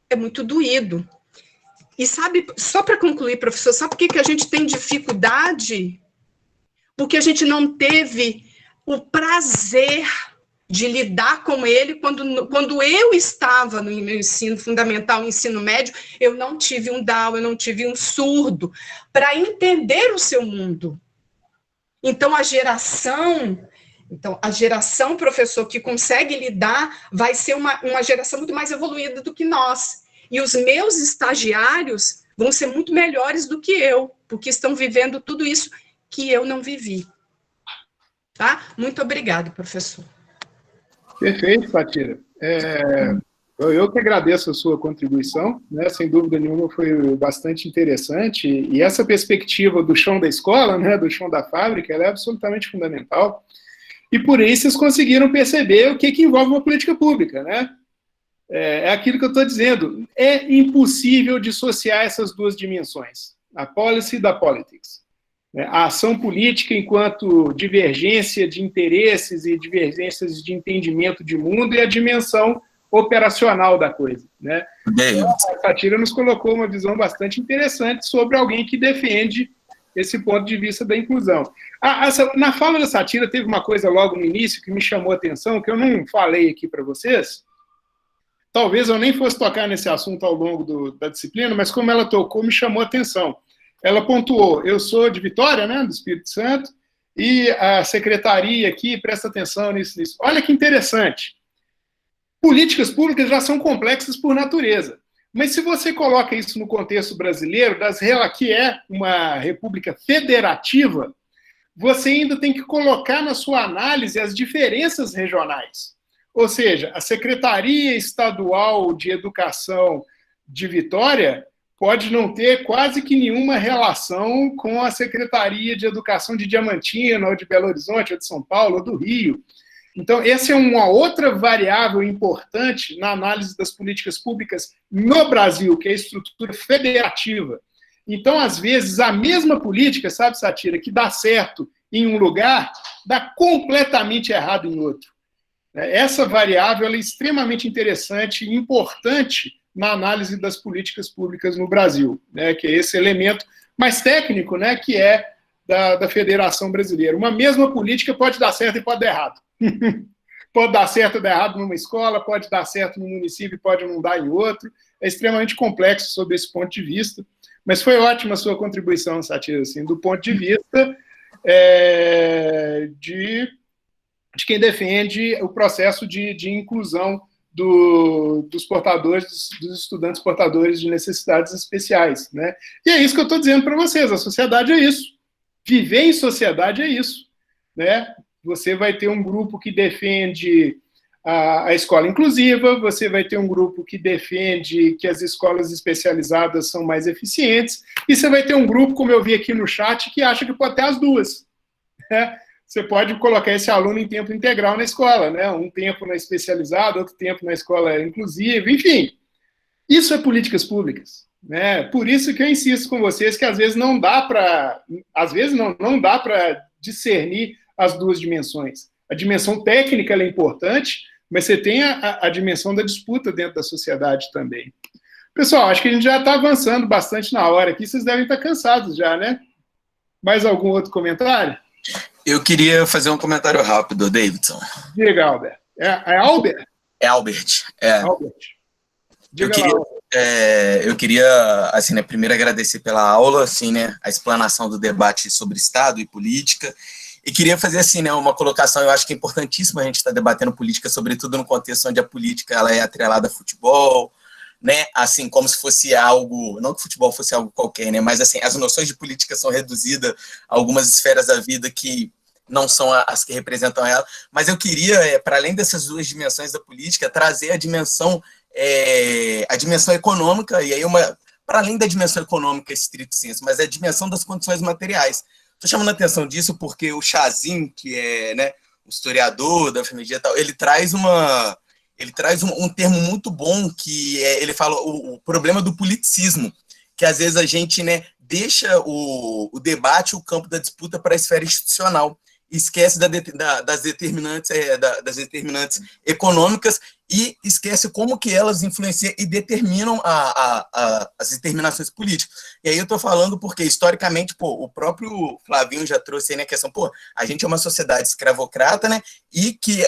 é muito doído. E sabe, só para concluir, professor, sabe por que a gente tem dificuldade? Porque a gente não teve o prazer de lidar com ele, quando eu estava no meu ensino fundamental, ensino médio, eu não tive um Down, eu não tive um surdo, para entender o seu mundo. Então, a geração, professor, que consegue lidar, vai ser uma geração muito mais evoluída do que nós. E os meus estagiários vão ser muito melhores do que eu, porque estão vivendo tudo isso que eu não vivi. Tá? Muito obrigada, professor. Perfeito, Fatira. Eu que agradeço a sua contribuição, né? Sem dúvida nenhuma foi bastante interessante, e essa perspectiva do chão da escola, né, do chão da fábrica, ela é absolutamente fundamental, e por isso vocês conseguiram perceber o que envolve uma política pública, né? É aquilo que eu estou dizendo, é impossível dissociar essas duas dimensões, a policy da politics. A ação política enquanto divergência de interesses e divergências de entendimento de mundo e a dimensão operacional da coisa, né? Então, a Fatira nos colocou uma visão bastante interessante sobre alguém que defende esse ponto de vista da inclusão. Na fala da Fatira teve uma coisa logo no início que me chamou a atenção, que eu não falei aqui para vocês. Talvez eu nem fosse tocar nesse assunto ao longo da disciplina, mas como ela tocou, me chamou a atenção. Ela pontuou, eu sou de Vitória, né, do Espírito Santo, e a secretaria aqui presta atenção nisso. Olha que interessante. Políticas públicas já são complexas por natureza, mas se você coloca isso no contexto brasileiro, que é uma república federativa, você ainda tem que colocar na sua análise as diferenças regionais. Ou seja, a Secretaria Estadual de Educação de Vitória pode não ter quase que nenhuma relação com a Secretaria de Educação de Diamantina, ou de Belo Horizonte, ou de São Paulo, ou do Rio. Então, essa é uma outra variável importante na análise das políticas públicas no Brasil, que é a estrutura federativa. Então, às vezes, a mesma política, sabe, Satira, que dá certo em um lugar, dá completamente errado em outro. Essa variável é extremamente interessante e importante na análise das políticas públicas no Brasil, né, que é esse elemento mais técnico, né, que é da Federação Brasileira. Uma mesma política pode dar certo e pode dar errado. Pode dar certo ou dar errado numa escola, pode dar certo num município e pode não dar em outro. É extremamente complexo sob esse ponto de vista, mas foi ótima a sua contribuição, Satira, assim, do ponto de vista de quem defende o processo de inclusão dos portadores, dos estudantes portadores de necessidades especiais, né? E é isso que eu estou dizendo para vocês, a sociedade é isso. Viver em sociedade é isso, né? Você vai ter um grupo que defende a escola inclusiva, você vai ter um grupo que defende que as escolas especializadas são mais eficientes, e você vai ter um grupo, como eu vi aqui no chat, que acha que pode ter as duas, né? Você pode colocar esse aluno em tempo integral na escola, né? Um tempo na especializada, outro tempo na escola inclusiva, enfim. Isso é políticas públicas, né? Por isso que eu insisto com vocês que às vezes não dá para discernir as duas dimensões. A dimensão técnica é importante, mas você tem a dimensão da disputa dentro da sociedade também. Pessoal, acho que a gente já está avançando bastante na hora aqui, vocês devem estar cansados já, né? Mais algum outro comentário? Eu queria fazer um comentário rápido, Davidson. Diga, Albert. É Albert? É Albert. É. Albert. Diga eu queria, assim, né, primeiro agradecer pela aula, assim, né, a explanação do debate sobre Estado e política, e queria fazer, assim, né, uma colocação. Eu acho que é importantíssimo a gente estar debatendo política, sobretudo no contexto onde a política ela é atrelada a futebol, né, assim, como se fosse algo, não que o futebol fosse algo qualquer, né, mas, assim, as noções de política são reduzidas a algumas esferas da vida que não são as que representam ela, mas eu queria, para além dessas duas dimensões da política, trazer a dimensão econômica, e aí para além da dimensão econômica estrito senso, mas a dimensão das condições materiais. Estou chamando a atenção disso porque o Chazin, que é, né, o historiador da FMG e tal, ele traz um termo muito bom, que ele fala o problema do politicismo, que às vezes a gente, né, deixa o debate, o campo da disputa para a esfera institucional, esquece das determinantes econômicas e esquece como que elas influenciam e determinam as determinações políticas. E aí eu estou falando porque, historicamente, o próprio Flavinho já trouxe aí, né, a questão, a gente é uma sociedade escravocrata, né, e que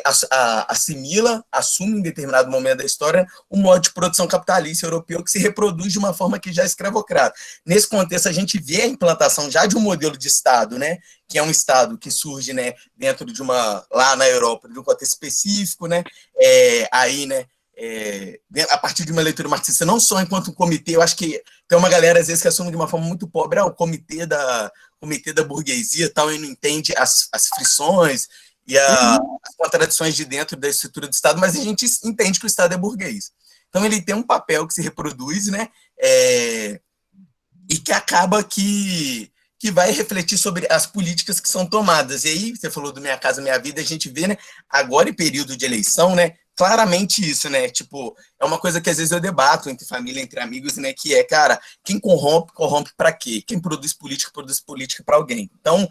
assume em determinado momento da história um modo de produção capitalista europeu que se reproduz de uma forma que já é escravocrata. Nesse contexto, a gente vê a implantação já de um modelo de Estado, né, que é um Estado que surge, né, dentro de lá na Europa, de um contexto específico, né, aí, né, a partir de uma leitura marxista, não só enquanto um comitê. Eu acho que tem uma galera, às vezes, que assume de uma forma muito pobre, o comitê da burguesia tal, e não entende as frições e as contradições de dentro da estrutura do Estado, mas a gente entende que o Estado é burguês. Então, ele tem um papel que se reproduz, né, e que acaba que vai refletir sobre as políticas que são tomadas. E aí, você falou do Minha Casa Minha Vida, a gente vê, né, agora em período de eleição, né, claramente isso, né, tipo, é uma coisa que às vezes eu debato entre família, entre amigos, né, que é, cara, quem corrompe para quê? Quem produz política para alguém. Então,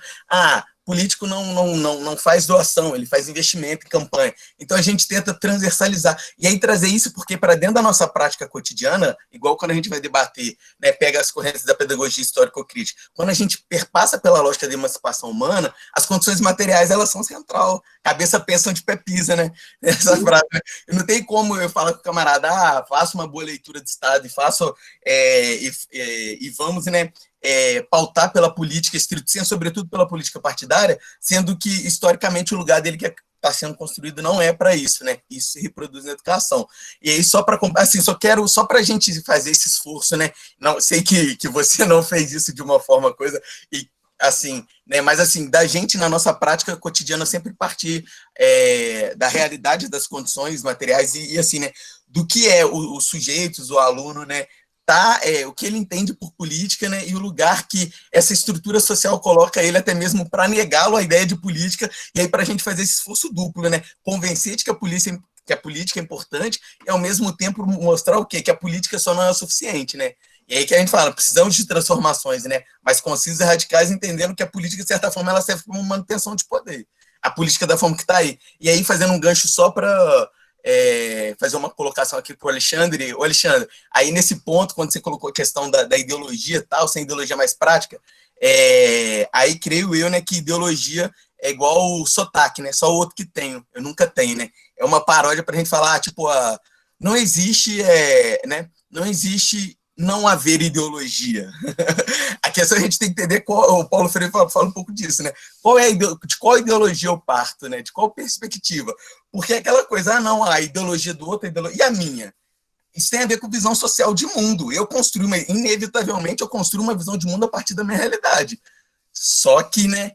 político não faz doação, ele faz investimento em campanha. Então, a gente tenta transversalizar. E aí, trazer isso porque, para dentro da nossa prática cotidiana, igual quando a gente vai debater, né, pega as correntes da pedagogia histórico-crítica, quando a gente perpassa pela lógica da emancipação humana, as condições materiais, elas são central. Cabeça pensa onde pé pisa, né? Essa frase. Não tem como eu falar com o camarada, faça uma boa leitura de Estado e vamos, né, pautar pela política estrito sensu, sobretudo pela política partidária, sendo que, historicamente, o lugar dele que está sendo construído não é para isso, né? Isso se reproduz na educação. E aí, só para a gente fazer esse esforço, né? Não, sei que você não fez isso de uma forma e assim, né? Mas assim, da gente na nossa prática cotidiana sempre partir da realidade das condições materiais e assim, né? Do que é o sujeito, o aluno, né? O que ele entende por política, né, e o lugar que essa estrutura social coloca ele até mesmo para negá-lo a ideia de política, e aí para a gente fazer esse esforço duplo, né, convencer de que a política é importante e ao mesmo tempo mostrar o quê? Que a política só não é o suficiente, né? E aí que a gente fala, precisamos de transformações, né, mais concisas e radicais, entendendo que a política, de certa forma, ela serve como manutenção de poder. A política da forma que está aí. E aí, fazendo um gancho só para fazer uma colocação aqui para o Alexandre. Ô, Alexandre, aí nesse ponto, quando você colocou a questão da ideologia tal, sem ideologia mais prática, aí creio eu, né, que ideologia é igual o sotaque, né, só o outro que tenho, eu nunca tenho, né, é uma paródia para a gente falar, tipo, não existe, né, não existe não haver ideologia? A questão a gente tem que entender qual, o Paulo Freire fala um pouco disso, né? De qual ideologia eu parto, né? De qual perspectiva? Porque é aquela coisa, não, a ideologia do outro, e a minha? Isso tem a ver com visão social de mundo. Inevitavelmente, eu construo uma visão de mundo a partir da minha realidade. Só que, né,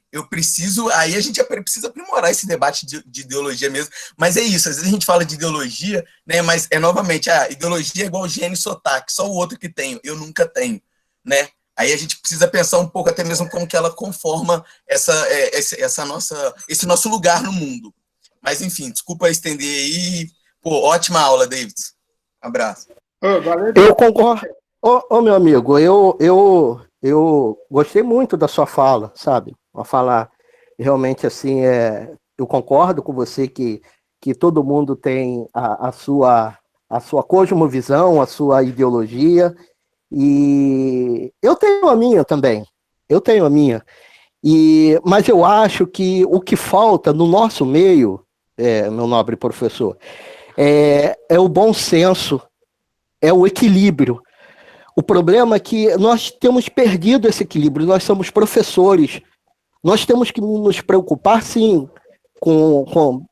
aí a gente precisa aprimorar esse debate de ideologia mesmo, mas é isso, às vezes a gente fala de ideologia, né, mas novamente, ideologia é igual gene e sotaque, só o outro que tem, eu nunca tenho, né, aí a gente precisa pensar um pouco até mesmo como que ela conforma esse nosso lugar no mundo, mas enfim, desculpa estender aí, ótima aula, David, abraço. Eu concordo, meu amigo, eu gostei muito da sua fala, sabe? Uma fala realmente assim, eu concordo com você que todo mundo tem a sua cosmovisão, a sua ideologia, e eu tenho a minha também, mas eu acho que o que falta no nosso meio, meu nobre professor, é o bom senso, é o equilíbrio. O problema é que nós temos perdido esse equilíbrio, nós somos professores, nós temos que nos preocupar, sim,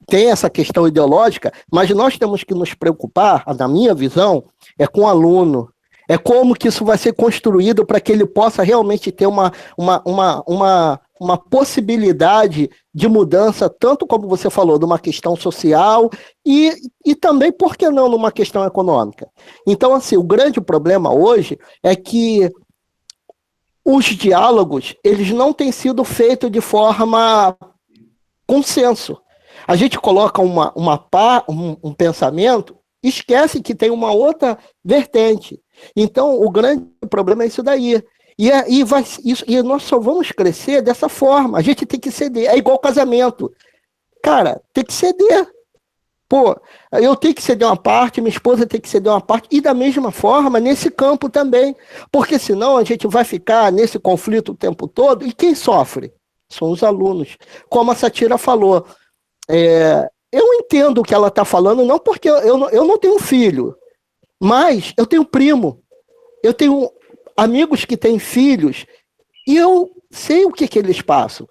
tem essa questão ideológica, mas nós temos que nos preocupar, na minha visão, com o aluno, como que isso vai ser construído para que ele possa realmente ter uma possibilidade de mudança, tanto como você falou, de uma questão social e também, por que não, numa questão econômica. Então, assim, o grande problema hoje é que os diálogos, eles não têm sido feitos de forma consenso. A gente coloca um pensamento, esquece que tem uma outra vertente. Então, o grande problema é isso daí. E nós só vamos crescer dessa forma. A gente tem que ceder. É igual casamento. Cara, tem que ceder. Eu tenho que ceder uma parte, minha esposa tem que ceder uma parte, e da mesma forma nesse campo também. Porque senão a gente vai ficar nesse conflito o tempo todo, e quem sofre? São os alunos. Como a Satira falou, eu entendo o que ela está falando, não porque eu não tenho filho, mas eu tenho primo, eu tenho amigos que têm filhos, e eu sei o que eles passam.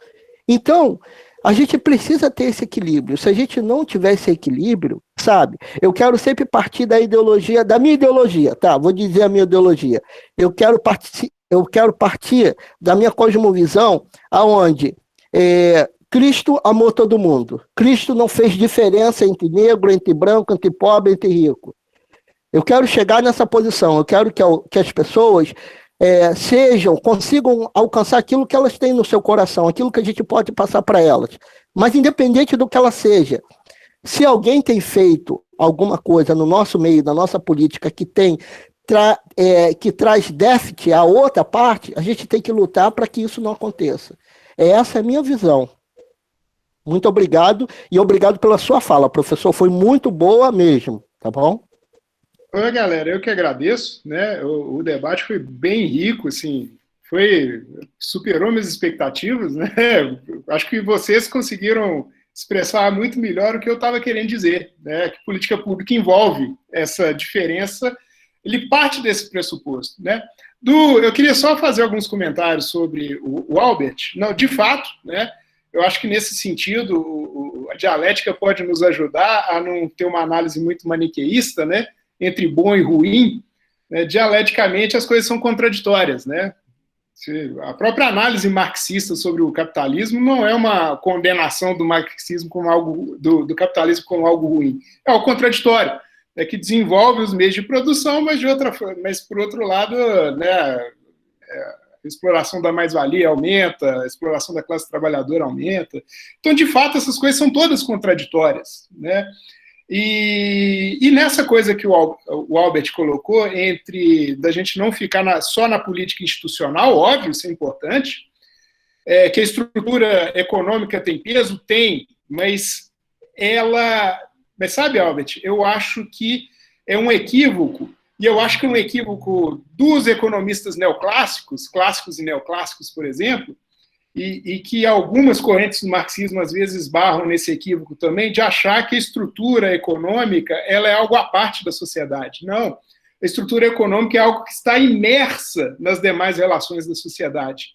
Então, a gente precisa ter esse equilíbrio. Se a gente não tiver esse equilíbrio, sabe? Eu quero sempre partir da minha ideologia, tá? Vou dizer a minha ideologia. Eu quero partir da minha cosmovisão, aonde Cristo amou todo mundo. Cristo não fez diferença entre negro, entre branco, entre pobre, entre rico. Eu quero chegar nessa posição, eu quero que as pessoas consigam alcançar aquilo que elas têm no seu coração, aquilo que a gente pode passar para elas. Mas independente do que ela seja, se alguém tem feito alguma coisa no nosso meio, na nossa política, que traz déficit à outra parte, a gente tem que lutar para que isso não aconteça. Essa é a minha visão. Muito obrigado, e obrigado pela sua fala, professor, foi muito boa mesmo, tá bom? Oi, galera, eu que agradeço, né? O debate foi bem rico, assim, superou minhas expectativas, né? Acho que vocês conseguiram expressar muito melhor o que eu estava querendo dizer, né? Que política pública envolve essa diferença, ele parte desse pressuposto, né? Eu queria só fazer alguns comentários sobre o Albert. Não, de fato, né? Eu acho que nesse sentido a dialética pode nos ajudar a não ter uma análise muito maniqueísta, né? Entre bom e ruim, né, dialeticamente as coisas são contraditórias, né? A própria análise marxista sobre o capitalismo não é uma condenação do marxismo como algo do capitalismo como algo ruim, é o contraditório, que desenvolve os meios de produção, mas por outro lado, né, a exploração da mais-valia aumenta, a exploração da classe trabalhadora aumenta. Então, de fato, essas coisas são todas contraditórias, né? E nessa coisa que o Albert colocou, da gente não ficar só na política institucional, óbvio, isso é importante, que a estrutura econômica tem peso, tem, mas sabe, Albert, eu acho que é um equívoco, e eu acho que é um equívoco dos economistas neoclássicos, clássicos e neoclássicos, por exemplo, e que algumas correntes do marxismo às vezes barram nesse equívoco também, de achar que a estrutura econômica ela é algo à parte da sociedade. Não. A estrutura econômica é algo que está imersa nas demais relações da sociedade.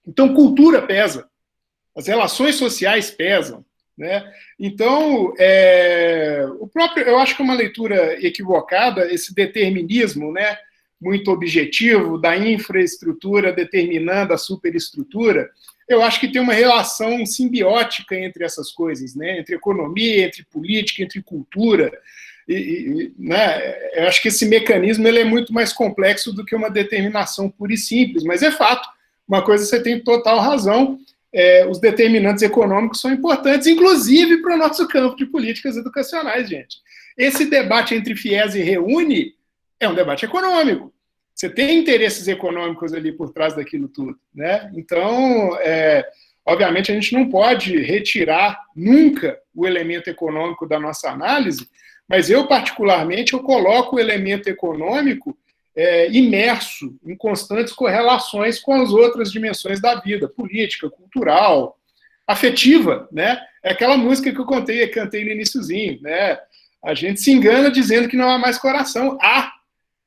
Então, cultura pesa, as relações sociais pesam, né? Então, eu acho que é uma leitura equivocada, esse determinismo, né, muito objetivo da infraestrutura determinando a superestrutura. Eu acho que tem uma relação simbiótica entre essas coisas, né? Entre economia, entre política, entre cultura. Né? Eu acho que esse mecanismo ele é muito mais complexo do que uma determinação pura e simples, mas é fato. Uma coisa você tem total razão, os determinantes econômicos são importantes, inclusive para o nosso campo de políticas educacionais, gente. Esse debate entre FIES e REUNE é um debate econômico. Você tem interesses econômicos ali por trás daquilo tudo, né? Então, obviamente, a gente não pode retirar nunca o elemento econômico da nossa análise, mas eu, particularmente, eu coloco o elemento econômico imerso em constantes correlações com as outras dimensões da vida, política, cultural, afetiva, né? É aquela música que eu cantei no iniciozinho, né? A gente se engana dizendo que não há mais coração.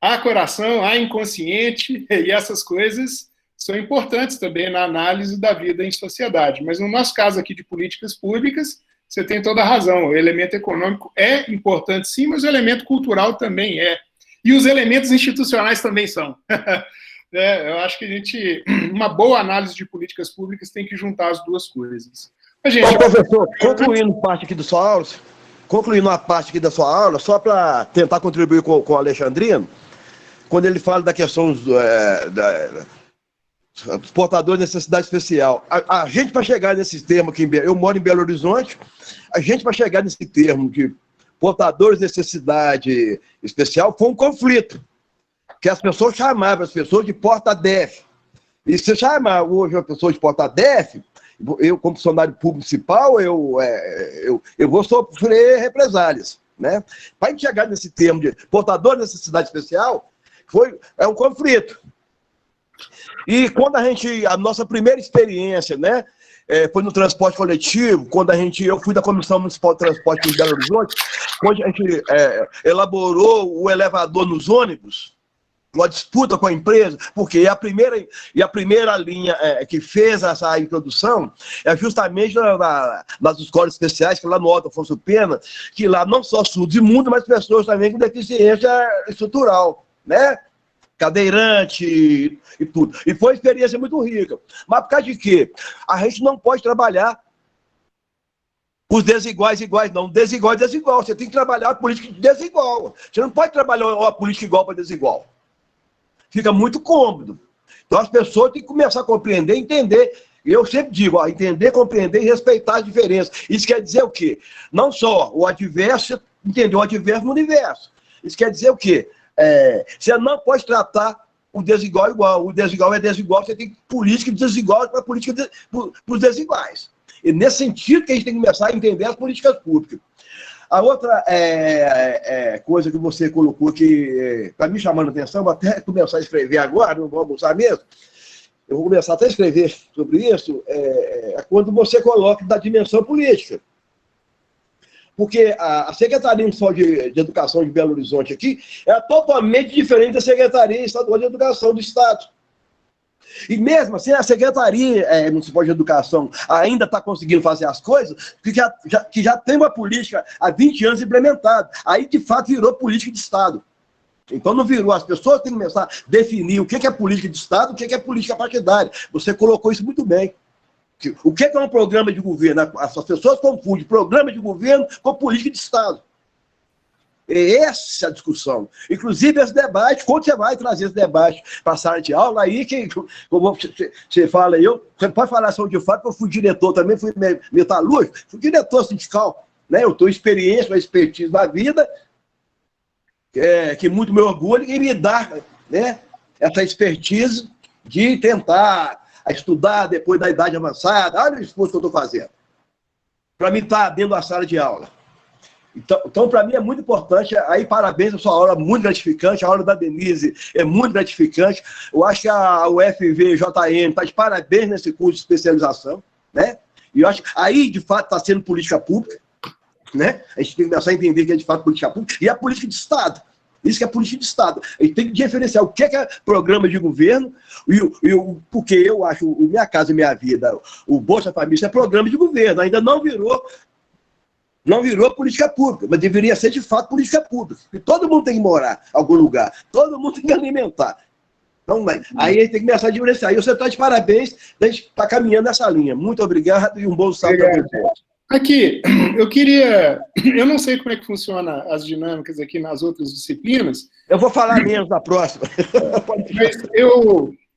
Há coração, há inconsciente, e essas coisas são importantes também na análise da vida em sociedade. Mas no nosso caso aqui de políticas públicas, você tem toda a razão. O elemento econômico é importante, sim, mas o elemento cultural também é. E os elementos institucionais também são. Eu acho que uma boa análise de políticas públicas tem que juntar as duas coisas. Mas, gente, professor, concluindo uma parte aqui da sua aula, só para tentar contribuir com o Alexandrino, quando ele fala da questão dos portadores de necessidade especial. A gente, para chegar nesse termo aqui, eu moro em Belo Horizonte, a gente, para chegar nesse termo de portadores de necessidade especial, foi um conflito, que as pessoas chamavam as pessoas de porta-DEF. E se chamar hoje uma pessoa de porta-DEF, eu, como funcionário público municipal, eu vou sofrer represálias, né? Para a gente chegar nesse termo de portador de necessidade especial, é um conflito. E quando a nossa primeira experiência, né, foi no transporte coletivo, quando eu fui da Comissão Municipal de Transporte de Belo Horizonte, quando a gente elaborou o elevador nos ônibus, uma disputa com a empresa, porque a primeira linha que fez essa introdução é justamente nas escolas especiais, que lá no Alto Afonso Pena, que lá não só surdos e mudos, mas pessoas também com deficiência estrutural, né? Cadeirante e tudo. E foi uma experiência muito rica. Mas por causa de quê? A gente não pode trabalhar os desiguais iguais, não. Desigual é desigual. Você tem que trabalhar a política desigual. Você não pode trabalhar uma política igual para desigual. Fica muito cômodo. Então as pessoas têm que começar a compreender, entender. Eu sempre digo, entender, compreender e respeitar as diferenças. Isso quer dizer o quê? Não só o adverso, entender o adverso no universo. Isso quer dizer o quê? Você não pode tratar o desigual igual. O desigual é desigual, você tem política desigual para política para os desiguais. E nesse sentido que a gente tem que começar a entender as políticas públicas. A outra coisa que você colocou aqui, para me chamando a atenção, vou até começar a escrever agora, não vou almoçar mesmo, eu vou começar até a escrever sobre isso, quando você coloca da dimensão política. Porque a Secretaria Municipal de Educação de Belo Horizonte aqui é totalmente diferente da Secretaria Estadual de Educação do Estado. E mesmo assim, a Secretaria Municipal de Educação ainda está conseguindo fazer as coisas, que já tem uma política há 20 anos implementada. Aí, de fato, virou política de Estado. Então, não virou. As pessoas têm que começar a definir o que é política de Estado e o que é política partidária. Você colocou isso muito bem. O que é um programa de governo? As pessoas confundem programa de governo com política de Estado. É essa a discussão. Inclusive, esse debate, quando você vai trazer esse debate para a sala de aula, aí que você fala, você pode falar sobre de fato, que eu fui diretor também, fui metalúrgico, fui diretor sindical, né? Eu tenho experiência, uma expertise na vida, que muito me orgulho, e me dá, né, essa expertise de tentar estudar depois da idade avançada. Olha o esforço que eu estou fazendo para mim estar dentro da sala de aula. Então, para mim é muito importante. Aí, parabéns, a sua aula é muito gratificante. A aula da Denise é muito gratificante. Eu acho que a UFVJM está de parabéns nesse curso de especialização, né? E eu acho que aí, de fato, está sendo política pública, né? A gente tem que começar a entender que é, de fato, política pública. E a política de Estado. Isso que é política de Estado. A gente tem que diferenciar o que é programa de governo porque eu acho o Minha Casa e Minha Vida, o Bolsa Família, isso é programa de governo, ainda não virou política pública, mas deveria ser de fato política pública. Porque todo mundo tem que morar em algum lugar, todo mundo tem que alimentar. Então, aí a gente tem que começar a diferenciar. E você está de parabéns, a gente está caminhando nessa linha. Muito obrigado e um bom sábado para você. Aqui, eu não sei como é que funciona as dinâmicas aqui nas outras disciplinas. Eu vou falar menos na próxima. Mas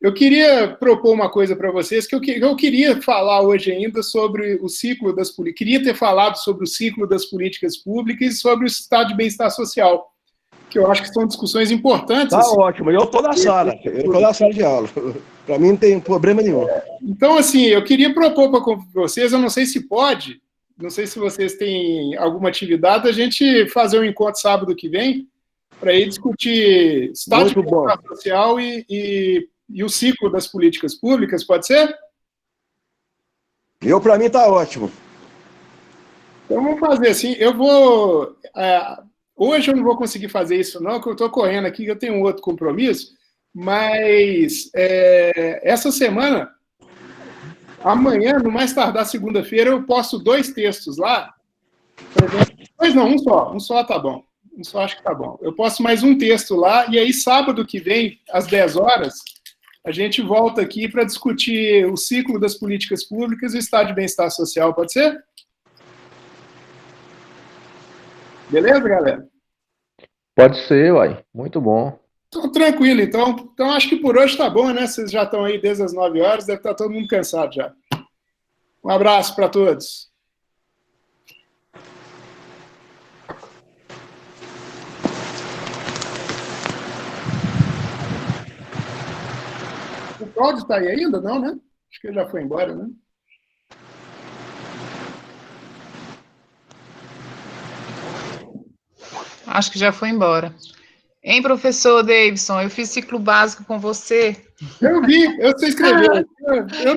eu queria propor uma coisa para vocês, que eu queria falar hoje ainda sobre o ciclo das políticas. Queria ter falado sobre o ciclo das políticas públicas e sobre o estado de bem-estar social, que eu acho que são discussões importantes. Tá assim. Ótimo, eu estou na sala. Eu estou na sala de aula. Para mim não tem problema nenhum. Então, assim, eu queria propor para vocês, eu não sei se pode, não sei se vocês têm alguma atividade, a gente fazer um encontro sábado que vem, para ir discutir estado de bem-estar social e o ciclo das políticas públicas, pode ser? Para mim, está ótimo. Então, vamos fazer assim, eu vou... hoje eu não vou conseguir fazer isso não, porque eu estou correndo aqui, eu tenho um outro compromisso, mas essa semana, amanhã, no mais tardar segunda-feira, eu posto 2 textos lá. Mas não, um só tá bom. Um só acho que tá bom. Eu posto mais um texto lá, e aí sábado que vem, às 10 horas, a gente volta aqui para discutir o ciclo das políticas públicas e o estado de bem-estar social, pode ser? Beleza, galera? Pode ser, uai. Muito bom. Então, tranquilo, então. Então, acho que por hoje tá bom, né? Vocês já estão aí desde as 9 horas, deve estar todo mundo cansado já. Um abraço para todos. O Cláudio está aí ainda? Não, né? Acho que ele já foi embora, né? Acho que já foi embora. Hein, professor Davidson, eu fiz ciclo básico com você. Eu vi, você escreveu.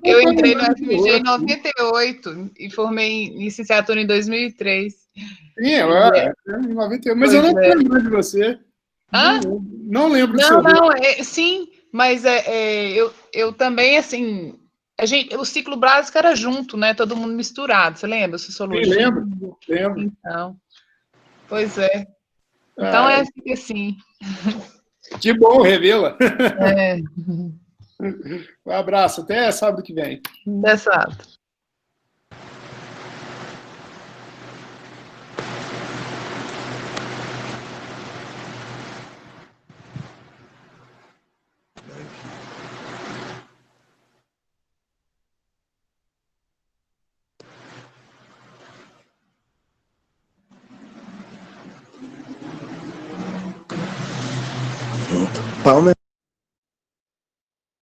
Eu entrei no FMG em 98 e formei em licenciatura em 2003. Sim, em 98, mas eu não lembro de você. Hã? Não lembro do seu. Não, sim, mas eu também, assim, o ciclo básico era junto, né? Todo mundo misturado, você lembra? Sociologia. Sim, lembro. Então, pois é. Então fica assim. De bom, revela. É. Um abraço, até sábado que vem. Até sábado. Palmer.